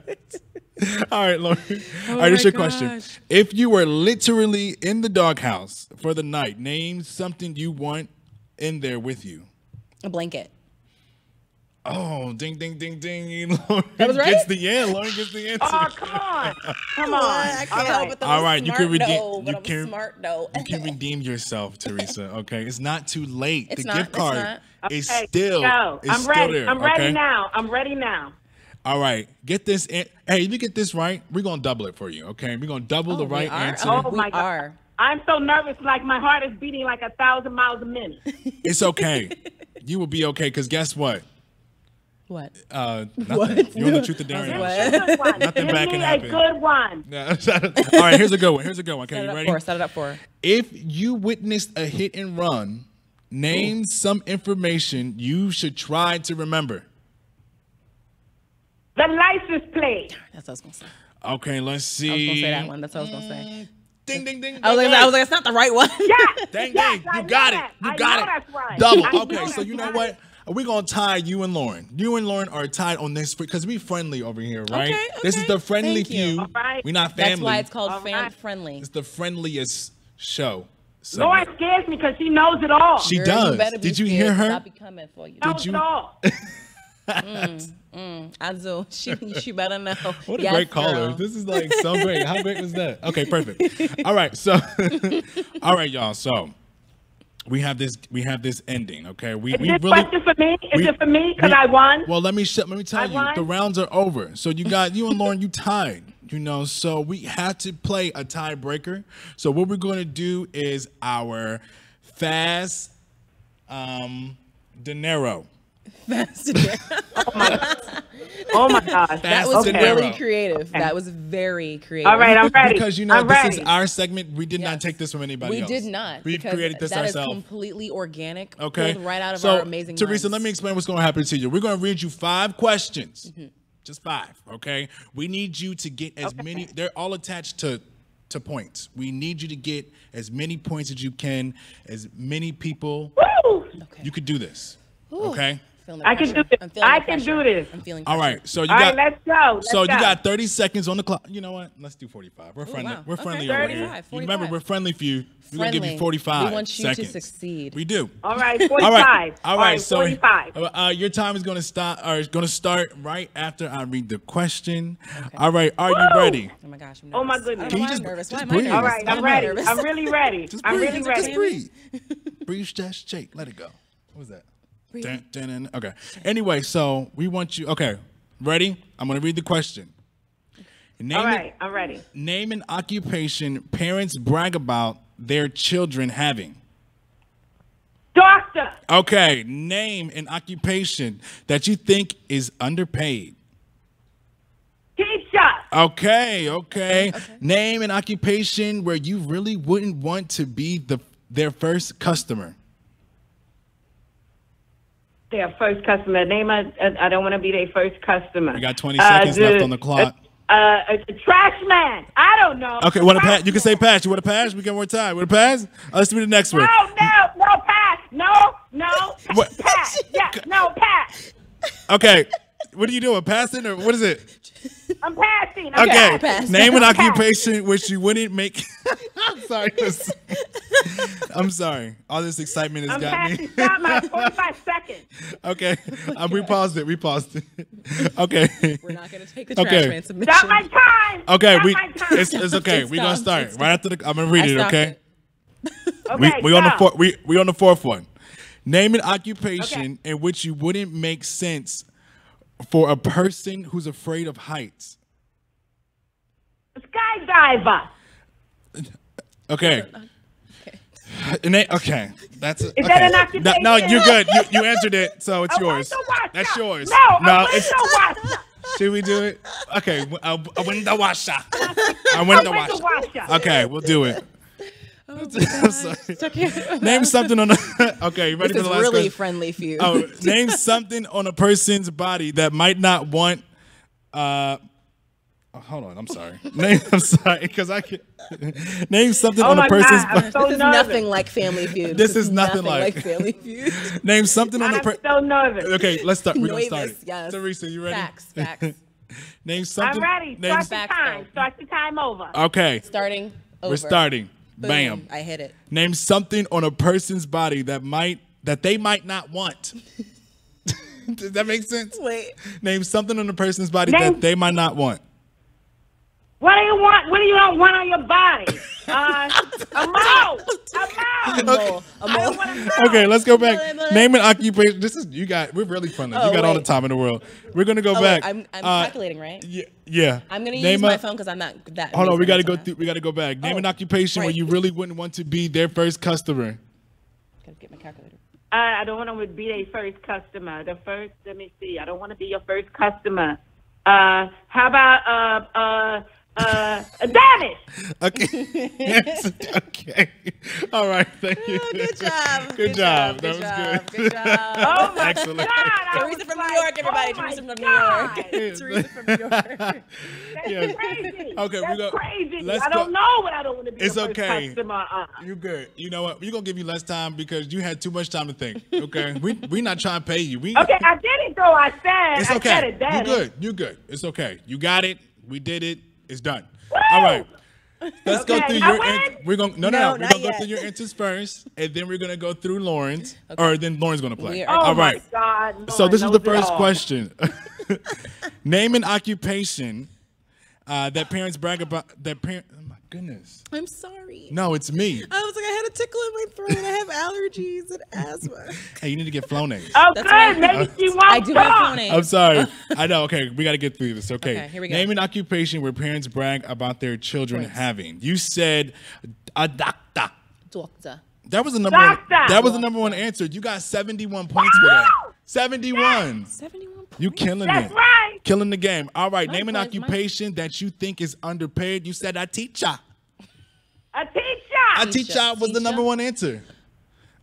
All right, Lauren. All right, here's your question. If you were literally in the doghouse for the night, name something you want in there with you. A blanket. Oh, ding, ding, ding, ding. Lauren was right? gets the end. Lauren gets the answer. Oh, come on. Come on. I can't help it. All right, you can redeem. But I'm a smart no. You can redeem yourself, Teresa. Okay, it's not too late. It's the not, gift it's card not. is Okay, still. go. Is I'm still ready. there, I'm ready okay? now. I'm ready now. All right, get this in. Hey, if you get this right, we're gonna double it for you. Okay, we're gonna double the right answer. Oh, We my God. are. I'm so nervous, like my heart is beating like 1,000 miles a minute. It's okay. You will be okay, because guess what? What? Nothing. You're on the Truth of Darion What? show. Good one. Nothing Give bad me can a happen. good one. Yeah. All right, here's a good one. Here's a good one. Okay, Set you it up ready? for. Set it up for. If you witnessed a hit and run, name some information you should try to remember. The license plate. That's what I was gonna say. Okay, let's see. I was gonna say that one. That's what I was gonna say. Ding, ding, ding. I was like, it's not the right one. Yes. Dang, yes, dang. I You know got it. that. You I got know it. That's right. Double. I know Okay, so that's you know right. what? We're going to tie you and Lauren. You and Lauren are tied on this because we friendly over here, right? Okay, This is okay. the friendly Thank you. few. All right. We're not family. That's why it's called All fan right. friendly. It's the friendliest show. So, Lauren scares me because she knows it all. she Girl, does. You better be Did you scared, hear 'cause her? I'll be coming for you. knows you- it all. I do. She better know. What a Yes, great caller. girl. This is like so great. How great was that? Okay, perfect. All right, so all right, y'all. So we have this ending, okay? Is this question for me? Is it for me? Because I won? Well, let me tell I you, won? the rounds are over. So you and Lauren, you tied. You know, so we had to play a tiebreaker. So what we're going to do is our fast dinero. Fast and narrow. Oh my gosh. That was and really narrow. creative. Okay. That was very creative. All right, I'm ready. Because you know I'm this ready. is our segment. We did not Yes. take this from anybody We else. did not. We because created this that ourselves. is completely organic. Okay. Pulled right out of so, our amazing Teresa, minds. let me explain what's going to happen to you. We're going to read you 5 questions. Just 5, okay? We need you to get as many. They're all attached to points. We need you to get as many points as you can, as many people. Woo! Okay. You could do this, okay? Feeling the I can pressure. do this. I'm feeling I the can pressure. do this. I'm feeling All pressure. right, so you All got. right, let's go. Let's So go. you got 30 seconds on the clock. You know what? Let's do 45. We're friendly. wow. We're Okay. friendly over 30. here. 45. You remember, we're friendly for you. We're going to give you Friendly. 45 We want you to seconds. succeed. We do. All right, 45. All right. All right. So 45. your time is going to start. Or is going to start right after I read the question. All right. Are you ready? Oh my gosh, I'm nervous. Oh my goodness. I Can don't you know why just- I'm nervous. just Why am I breathe? nervous? All right, Why I'm am I ready. nervous? I'm really ready. Just I'm breathe. really Just ready. breathe. Breathe, just shake. Let it go. What was that? Breathe. Dun, dun, dun. Okay. Anyway, so we want you. Okay. Ready? I'm going to read the question. Name All it- right, I'm ready. Name an occupation parents brag about their children having. Doctor. Okay, name an occupation that you think is underpaid. Teacher. Okay. Name an occupation where you really wouldn't want to be their first customer. Their first customer. Name a, I don't want to be their first customer. We got 20 seconds left on the clock. A trash man. I don't know. Okay, want to pass? You can say pass. You want to pass? We got more time. Want to pass? Let's do the next one. No, pass. No, What? pass. Yes, no, pass. Okay, what are you doing? Passing or what is it? I'm passing. Okay, pass. name an Pass. occupation which you wouldn't make. I'm sorry. I'm sorry. All this excitement has I'm got passing. me. Stop my 45 seconds. Okay, we paused it. Okay. We're not going to take the trash Okay. man submission. Stop my time. Okay, Stop my time. it's okay. It's We're gonna done. start It's right after the. I'm gonna read I it. stopped Okay. it. Okay, We on the go. we on the fourth one. Name an occupation in which you wouldn't make sense for a person who's afraid of heights. Skydiver. Okay. Okay. That's it. Is that an occupation? No, you're good. You answered it, so it's A yours. window washer. That's yours. No, a it's. window washer. Should we do it? Okay, a window washer. A A window window washer. washer. Okay, we'll do it. Oh I'm sorry. Name something on the. Okay, you ready This for is the last really question? friendly for you. Oh, name something on a person's body that might not want. Hold on, I'm sorry. I'm sorry because I can. Name something Oh on a my person's. God, I'm so This is nervous. nothing like Family Feud. This is nothing like- Family Feud. Name something on a I'm person. so nervous. Okay, let's start. We're gonna start Nervous, it. yes. Teresa, you ready? Facts. Name I'm something. ready. Name, Start the Facts, time. though. Start the time over. okay, Starting over. we're starting. Boom. Bam. I hit it. Name something on a person's body that they might not want. Does that make sense? Wait. Name something on a person's body Name- that they might not want. What do you want? What do you don't want on your body? A mole. A mole. A mole. I want a mole. Okay, let's go back. Mole. Name an occupation. We're really friendly. Oh, you got all the wait. time in the world. We're gonna go Oh, back. wait, I'm calculating, right? Yeah. I'm gonna Name use a- my phone because I'm not that. Hold on, we amazing gotta at go that. through. We gotta go back. Name Oh, an occupation where right. you really wouldn't want to be their first customer. Gotta get my calculator. I don't want to be their first customer. Let me see. I don't want to be your first customer. How about a Dennis? Okay. Yes. Okay. All right. Thank you. Oh, good job. Good job. That was good. Good job. Oh my Excellent. God! I Teresa was from like, New York, everybody. oh my Teresa from New God. York. Teresa from New York. That's Yes. crazy. Okay, we That's go- crazy. let's I don't go- know what I don't want to be It's the first okay. customer. You good. You know what? We're gonna give you less time because you had too much time to think. Okay. we not trying to pay you. Okay, I did it though. I said. It's I said okay. it, Dennis. You good. You good. It's okay. You got it. We did it. It's done. All right. Let's go Okay, through I your. win? We're gonna no. No, We're not gonna go yet. through your answers first, and then we're gonna go through Lauren's, or then Lauren's gonna play. We are- Oh All my right. God. Lord So this is knows the it first all. question. Name an occupation that parents brag about. That parent. Oh my goodness. I'm sorry. No, it's me. I was like, I had a tickle in my throat. I have allergies and asthma. Hey, you need to get Flonase. Oh, That's good. right. Maybe she won't I do have talk. phone I'm sorry. I know. Okay, we got to get through this. Okay. Okay, here we go. Name an occupation where parents brag about their children Points. having. You said a doctor. Doctor. That was the number. One, Doctor. that was the number one answer. You got 71 points for that. 71. 71 points. You killing That's it. right. Killing the game. All right, name an points, mine. occupation that you think is underpaid. You said a teacher. A teacher. A teacher was the number one answer.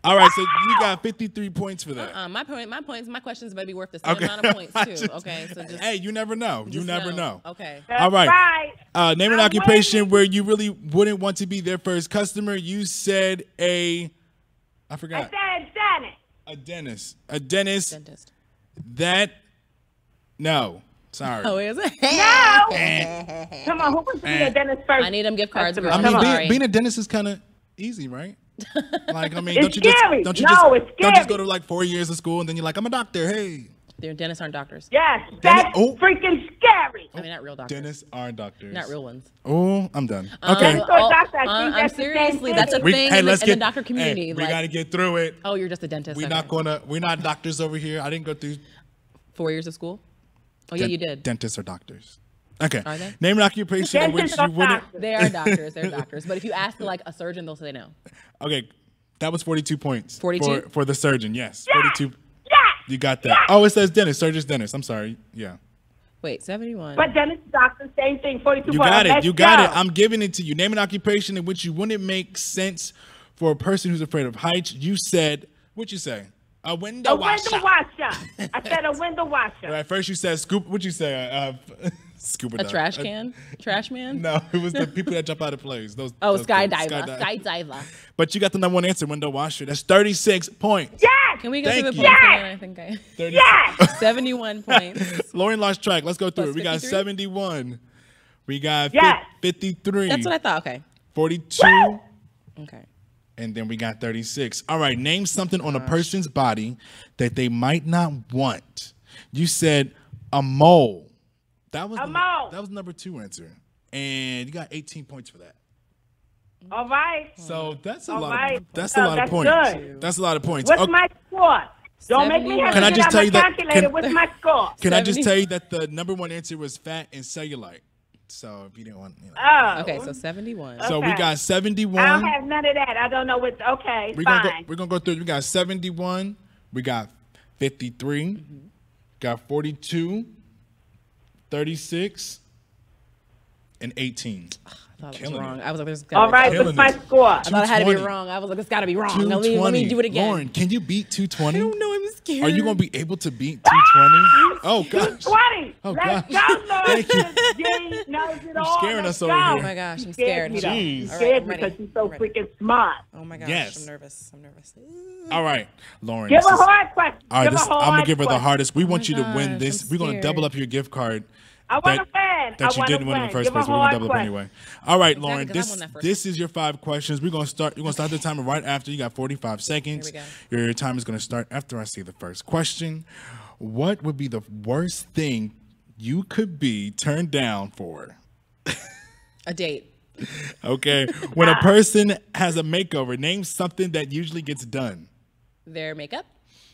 All right, so you got 53 points for that. My questions may be worth the same amount of points too. Okay, so just Hey, you never know. You just never know. Okay. That's All right. right. Name an I'm occupation waiting. where you really wouldn't want to be their first customer. You said I I forgot. said Janet. A dentist. A dentist. Dentist. No. Sorry. Oh, is it? No. Come on, who wants to be a dentist first? I need them gift cards, girl. I I'm mean, sorry. being a dentist is kind of easy, right? Like, I mean, It's don't you scary. just No, it's don't just scary. go to like 4 years of school and then you're like, I'm a doctor. Hey, Their dentists aren't doctors. Yes, that's oh. freaking scary. I mean, not real doctors. dentists aren't doctors. Not real ones. Oh, I'm done. Okay. Dentist or doctor, I think I'm that's the same seriously, thing. that's a thing in the doctor community. Hey, we like, got to get through it. oh, you're just a dentist. We're okay. we're not doctors over here. I didn't go through 4 years of school. Oh yeah, you did. Dentists are doctors. Okay. Are they? Name an occupation in which Dentists you are wouldn't. doctors. They are doctors. They're doctors. But if you ask like a surgeon, they'll say no. Okay. That was 42 points. 42? For the surgeon, yes. Yeah. 42. Yeah. You got that. Oh, it says dentist. Surgeon's dentist. I'm sorry. Yeah. Wait, 71. But dentist, doctor, same thing. 42 You points. got it. Let's You got go. it. I'm giving it to you. Name an occupation in which you wouldn't make sense for a person who's afraid of heights. You said, what'd you say? A window A washer. window washer. I said a window washer. Right, first you said scoop. What'd you say? Scuba A dive. trash can? Trash man? No, it was the people that jump out of planes. Those. Oh, those things. skydiver. Skydiver. But you got the number one answer, window washer. That's 36 points. Yes. Can we go Thank through the you. points Yes. again? I think I. 30. Yes. 71 points. Lauren lost track. Let's go through Plus it. We got 53? 71. We got Yes. 53. That's what I thought. Okay. 42. Okay. And then we got 36. All right, name something on a person's body that they might not want. You said a mole. That was mole. That was number 2 answer. And you got 18 points for that. All right. So that's a All lot right. of that's Oh, a lot of that's points. good. That's a lot of points. What's Okay, my score? Don't make me have Can to I get just out tell my you that- calculator. can- What's my score? Can I just 70? tell you that the number 1 answer was fat and cellulite? So if you didn't want, Oh. Okay, so 71. So we okay. got I don't 71. have none of that. I don't know what's okay. We're Fine. gonna go through. We got 71. We got 53. Got 42. 36. And 18. I thought it was Killing wrong. it. I was like, this All right. Killing What's my it. score? I thought it had to be 220. wrong. I was like, it's got to be wrong. 220. Let me do it again. Lauren, can you beat 220? I don't know. I'm scared. Are you gonna be able to beat 220? Oh gosh. 20. Oh, Let's gosh. go, Lord. Thank you. Jay knows it all. scaring Let's us over go. here. Oh my gosh, I'm You scared scared. me, though. Jeez. You All right, scared I'm me ready. because you're so I'm ready. freaking smart. Oh my gosh, Yes. I'm nervous. I'm nervous. All right, Lauren. Give this a is- hard question. All right, Give this, a I'm hard gonna give her the question. hardest. We want my you to win gosh, this. I'm We're gonna scared. double up your gift card. I want to win. That you didn't win in the first place. We're gonna double up anyway. All right, Lauren. 'cause I This won that first this is your 5 questions. We're gonna start. You're gonna start the timer right after. You got 45 seconds. Here we Your time is gonna start after I see the first question. What would be the worst thing you could be turned down for? A date. Okay, when a person has a makeover, name something that usually gets done. Their makeup?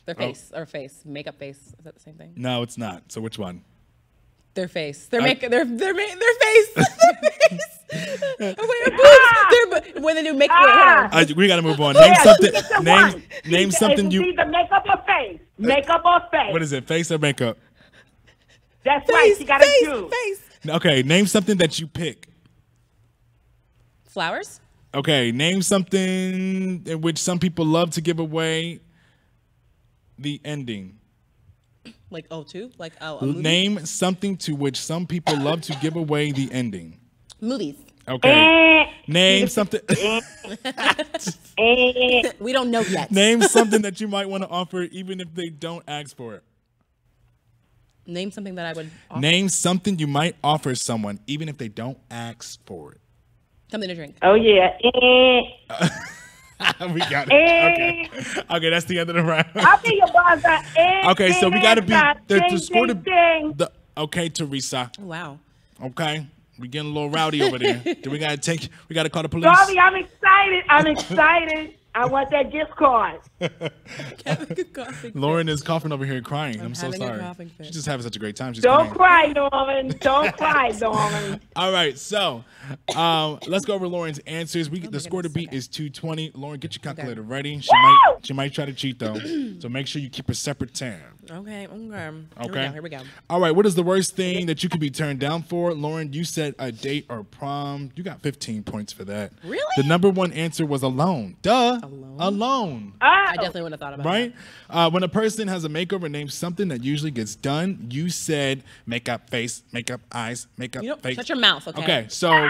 Their face. Or face. Makeup face. Is that the same thing? No, it's not. So which one? Their face. Their I- makeup. Their face. Their face. Oh, wait, boobs. When they do makeup. Wait, hold on. We gotta move on. Name Yeah, something. choose the Name one. name something It's you. either makeup or face. Makeup or face. What is it? Face or makeup? That's right. Face. You got to Face. choose. Face. Okay, name something that you pick. Flowers? Okay, name something in which some people love to give away the ending. Like O2? Like a movie? Name something to which some people love to give away the ending. Movies. Okay. Name something. We don't know yet. Name something that you might want to offer even if they don't ask for it. Name something that I would offer. Name something you might offer someone even if they don't ask for it. Something to drink. Oh, yeah. We got it. Okay. Okay, that's the end of the round. I'll be your buzzer. Okay, so we got to be the score to ding. the okay, Teresa. Oh, wow. Okay, we getting a little rowdy over there. Do we gotta call the police? Sorry, I'm excited. I'm excited. I want that gift card. Lauren is coughing over here crying. I'm so having a sorry. coughing fit. She's just having such a great time. She's Don't crying. cry, Norman. Don't cry, Norman. All right, so let's go over Lauren's answers. The score to beat is 220. Lauren, get your calculator ready. She might try to cheat though, so make sure you keep a separate tab. Okay. Here we go. All right, what is the worst thing that you could be turned down for? Lauren, you said a date or prom. You got 15 points for that. Really? The number one answer was alone. Duh. Alone. I definitely would have thought about Right? When a person has a makeover, name something that usually gets done. You said makeup, face, makeup, eyes, makeup, face. Shut your mouth, okay? Okay, so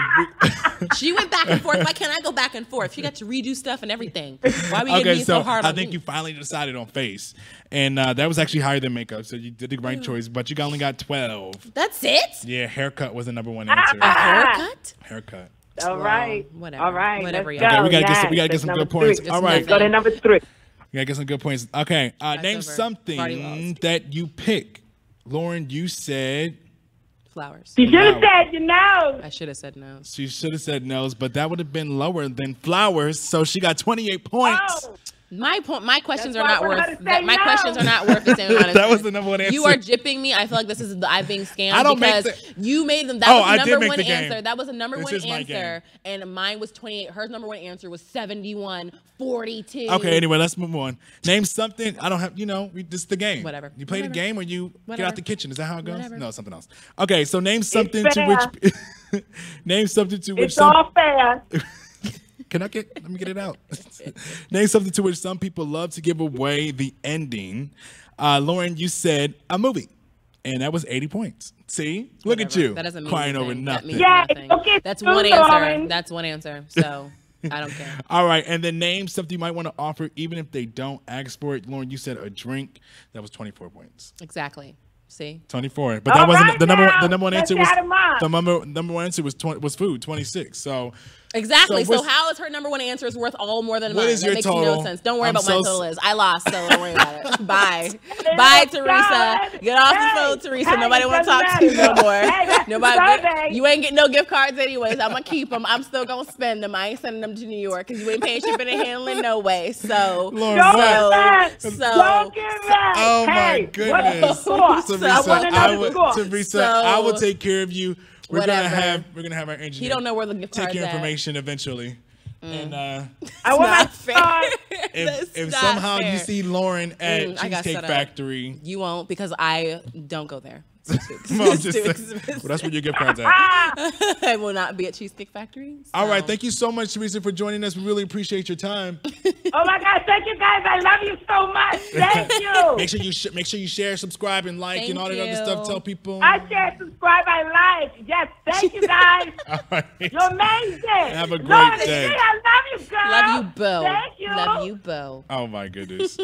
She went back and forth. Why can't I go back and forth? She got to redo stuff and everything. Why are we getting so hard on I think me? you finally decided on face, and that was actually higher than makeup, so you did the right choice. But you only got 12. That's it? Yeah, haircut was the number one answer. Haircut? Haircut. All right. Whatever. All right. Whatever, Let's y'all. go. Okay, we gotta Yes, get that's some good number points. three. All right, Go to number 3. we gotta get some good points. Okay, name over. something Party walls. that you pick. Lauren, you said Flowers. You should have Wow. said your nose. I should have said no. she should have said nose, but that would have been lower than flowers. So she got 28 points. Oh. My questions That's are why not I wanted worth. her to say My no. questions are not worth the same amount of That was time. the number one You answer. are jipping me. I feel like this is I'm being scammed I don't make because the- you made them. That Oh, was the I did number make one the game. answer. That was the number This one is my answer, and mine was 28. Her number one answer was 71-42. Okay, anyway, let's move on. Name something. I don't have, this is the game. Whatever. You play the Whatever. game or you get Whatever. out the kitchen. Is that how it goes? Whatever. No, something else. Okay, so name something to fair. which name something to which It's all fair. let me get it out. Name something to which some people love to give away the ending. Lauren, you said a movie. And that was 80 points. See? Look at Whatever. you. That doesn't mean crying over anything. That nothing. means Yeah, nothing. okay, That's too, one answer. Lauren. That's one answer. So I don't care. All right, and then name something you might want to offer, even if they don't ask for it. Lauren, you said a drink. That was 24 points. Exactly. See? 24. But that All wasn't right the number. now. The number one Let's answer was add 'em up. the number one answer was food. 26. So Exactly. So So, what's- how is her number one answer is worth all more than What mine? is That your makes total? no sense. Don't worry I'm about so my total is. I lost, so don't worry about it. Bye. Bye, Teresa. God. Get off Hey, the phone, Teresa. hey, Nobody want to doesn't talk to you no matter. more. Hey, that's the Nobody. survey. You ain't getting no gift cards anyways. I'm gonna keep them. I'm still gonna spend them. I ain't sending them to New York because you ain't paying shipping and handling no way. So, Lauren, Don't what? give that. so- Don't give that. Oh my Hey, goodness. What's the score? So- I want to know the score. Teresa, So- I will take care of you. We're Whatever. gonna have our engineer. he don't know where the gift take cards your at. information eventually. And I want my Not fair. score. if That's not somehow you fair. see Lauren at I got Cheesecake set up. Factory, You won't because I don't go there. It's too well, I'm it's just too saying, expensive. well, that's where your gift cards at. I will not be at Cheesecake Factory. All right, so- thank you so much, Teresa, for joining us. We really appreciate your time. Oh my God! Thank you guys. I love you so much. Thank you. Make sure you share, subscribe, and like, and Thank all that other stuff. you. Tell people. I share, subscribe, I like. Yes, thank you guys. All right. You're amazing. Have a great Lord, day. I love you, girl. Love you, Bo. Thank you. Love you, Bo. Oh my goodness.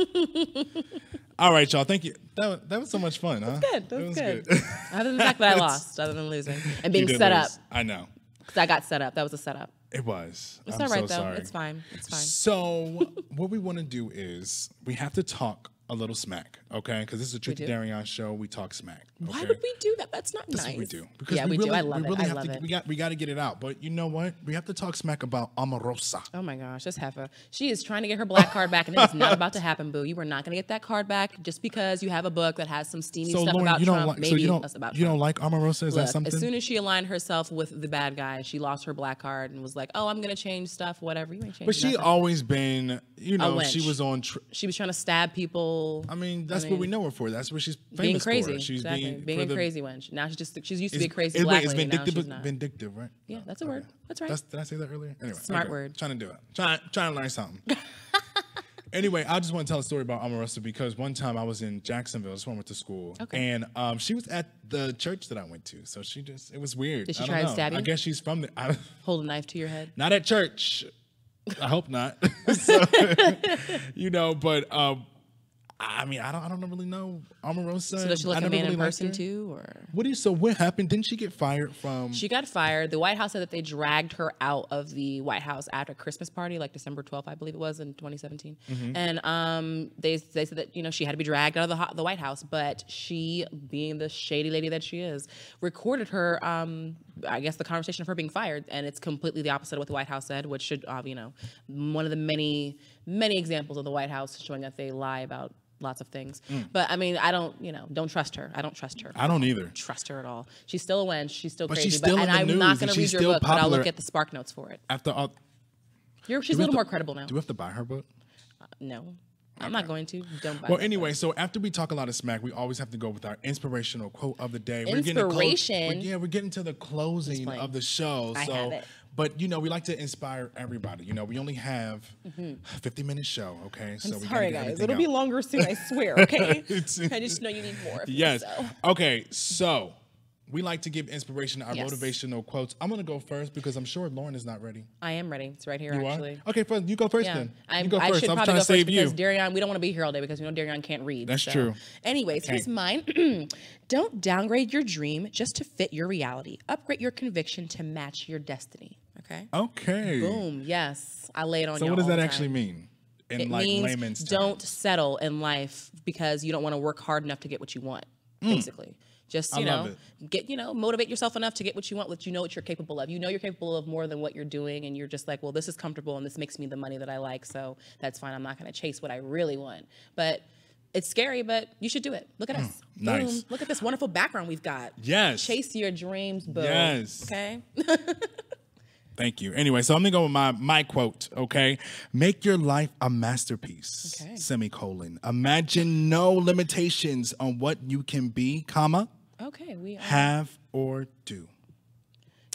All right, y'all. Thank you. That was so much fun, huh? Good. That was good. Other than the fact that I lost, other than losing and You being did set lose. up, I know. because I got set up. That was a setup. It was. It's I'm all right so though. sorry. It's fine. It's fine. So what we want to do is we have to talk a little smack, okay? Because this is a Truth to do? Darion show. We talk smack. Why okay? would we do that? That's not That's nice. what we do. Because Yeah, we do. I love we it. really I have love to, it. We got to get it out. But you know what? We have to talk smack about Omarosa. Oh my gosh, that's Heifer. She is trying to get her black card back, and it is not about to happen, boo. You are not going to get that card back just because you have a book that has some steamy So stuff Lauren, about you don't Trump. like. Maybe So you don't. us about You Trump. don't like Omarosa? Is that Look, something? as soon as she aligned herself with the bad guy, she lost her black card and was like, "Oh, I'm gonna change stuff, whatever." You ain't changing but she nothing. always been. You know, wench. she was on. She was trying to stab people. I mean, that's what we know her for. That's what she's famous Being crazy. for. She's Exactly. being for a the- crazy wench. Now she's used to be a crazy It's, black it's lady. Now vindictive, she's not. vindictive, right? Yeah, that's a word. That's right. Did I say that earlier? Anyway, Smart word. Trying to do it. Trying to learn something. Anyway, I just want to tell a story about Omarosa because one time I was in Jacksonville. That's when I went to school. Okay. And she was at the church that I went to. So it was weird. Did she I don't try to know. stab you? I guess she's from the, Hold a knife to your head. not at church. I hope not. So, but I mean, I don't really know Omarosa. So does she look I a never man really in liked person her. too, or? So what happened? Didn't she get fired from? She got fired. The White House said that they dragged her out of the White House after a Christmas party, like December 12th, I believe it was, in 2017. And they said that she had to be dragged out of the White House, but she, being the shady lady that she is, recorded her. I guess the conversation of her being fired, and it's completely the opposite of what the White House said, which should, one of the many examples of the White House showing that they lie about lots of things. But I mean, I don't, don't trust her. I don't trust her. I don't either. Trust her at all. She's still a wench. She's still But crazy. she's still in the I'm news, not and going to read she's your still book, but I'll popular. look at the spark notes for it. After all, She's a little more credible now. do we have to buy her book? No, I'm not going to. Don't buy Well, that anyway, book. so after we talk a lot of smack, we always have to go with our inspirational quote of the day. Inspiration? We're getting to the closing playing. of the show. I have it. But, we like to inspire everybody. We only have a 50-minute show, okay? So we Sorry, gotta get guys. everything It'll be out. longer soon, I swear, okay? I just know you need more. of me, Yes. so. Okay, so we like to give inspiration to our Yes. motivational quotes. I'm going to go first because I'm sure Lauren is not ready. I am ready. It's right here, You actually. are? Okay, fine. You go first Yeah, then. I You go should first. I'm probably trying go to save first you. because Darion, we don't want to be here all day because we know Darion can't read. That's true. Anyways, here's mine. Don't downgrade your dream just to fit your reality. Upgrade your conviction to match your destiny. Okay. Okay. Boom. Yes, I lay it on. So y'all what does all that the actually time. mean? In It like means layman's don't terms? settle in life because you don't want to work hard enough to get what you want. Basically, just I love get motivate yourself enough to get what you want. What you're capable of. You're capable of more than what you're doing, and you're just like, well, this is comfortable and this makes me the money that I like, so that's fine. I'm not going to chase what I really want, but. It's scary, but you should do it. Look at us. nice. Boom. Look at this wonderful background we've got. Yes. Chase your dreams, boom. Yes. Okay. Thank you. Anyway, so I'm gonna go with my quote. Okay, make your life a masterpiece. Okay. Semicolon. Imagine no limitations on what you can be, comma, Okay. We are. have or do.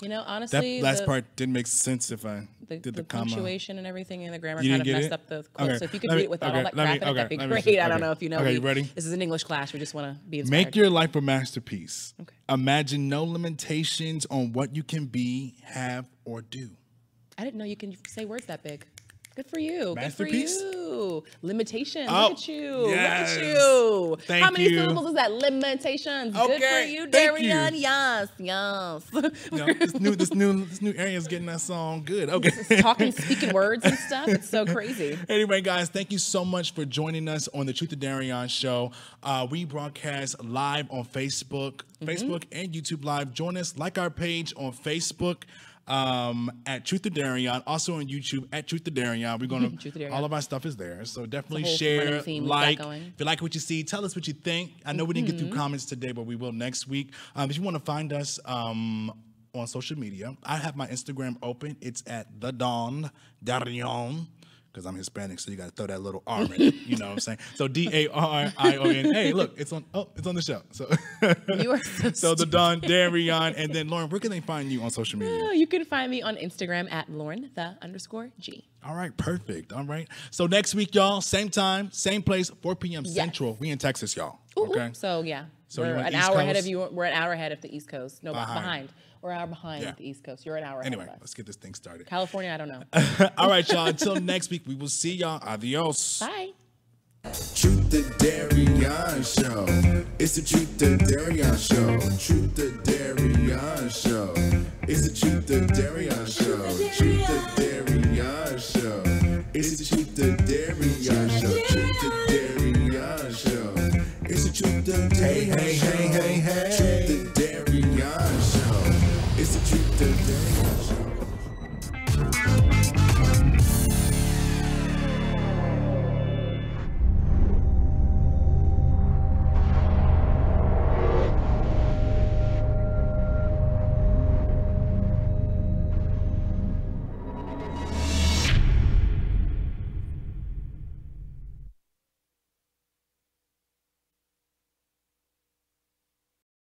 That Honestly, last part didn't make sense if I did the comma. punctuation and everything and the grammar You kind didn't of get messed it? up the quote. Okay. So if you could Let read me- it without okay, all that let me- crap in it, that'd be okay, let me great. see. I don't Okay. know if you know. Okay, you ready? This is an English class. We just want to be inspired. Make your life a masterpiece. Okay. Imagine no limitations on what you can be, have, or do. I didn't know you can say words that big. Good for you. Masterpiece? Good for you. Limitation. Oh, Look at you. yes. Look at you. Thank How many you. syllables is that? Limitations. Good for Okay, you, thank you. Darion. Yes. This new area is getting that song good. Okay. Talking, speaking words and stuff. It's so crazy. Anyway, guys, thank you so much for joining us on the Truth of Darion show. We broadcast live on Facebook and YouTube Live. Join us, like our page on Facebook at Truth of Darion, also on YouTube at Truth of Darion. We're gonna Truth of Darion. all of our stuff is there, so definitely whole share, running theme we've got like. going. If you like what you see, tell us what you think. I know we didn't get through comments today, but we will next week. If you want to find us on social media, I have my Instagram open. It's at the Don Darion. Because I'm Hispanic, so you got to throw that little R in it. You know what I'm saying? So Darion. Hey, look, it's on the show. So You are so the Don Darion, and then Lauren, where can they find you on social media? You can find me on Instagram at Lauren_G. All right, perfect. All right. So next week, y'all, same time, same place, 4 p.m. Central. We in Texas, y'all. Okay. So yeah, So we're you're on an East hour ahead Coast? of you. We're an hour ahead of the East Coast. No, Behind. behind. We're an hour behind Yeah. the East Coast. You're an hour Anyway, ahead of us. let's get this thing started. California, I don't know. All right, y'all. Until next week, we will see y'all. Adios. Bye. Truth the Darion Show. It's the Truth the Darion Show. Truth the Darion Show. It's the Truth the Darion Show. Truth the Darion Show. It's the Truth the Darion Show. Truth the Darion Show. It's the Truth the Darion Show. Hey, hey, hey, hey, hey.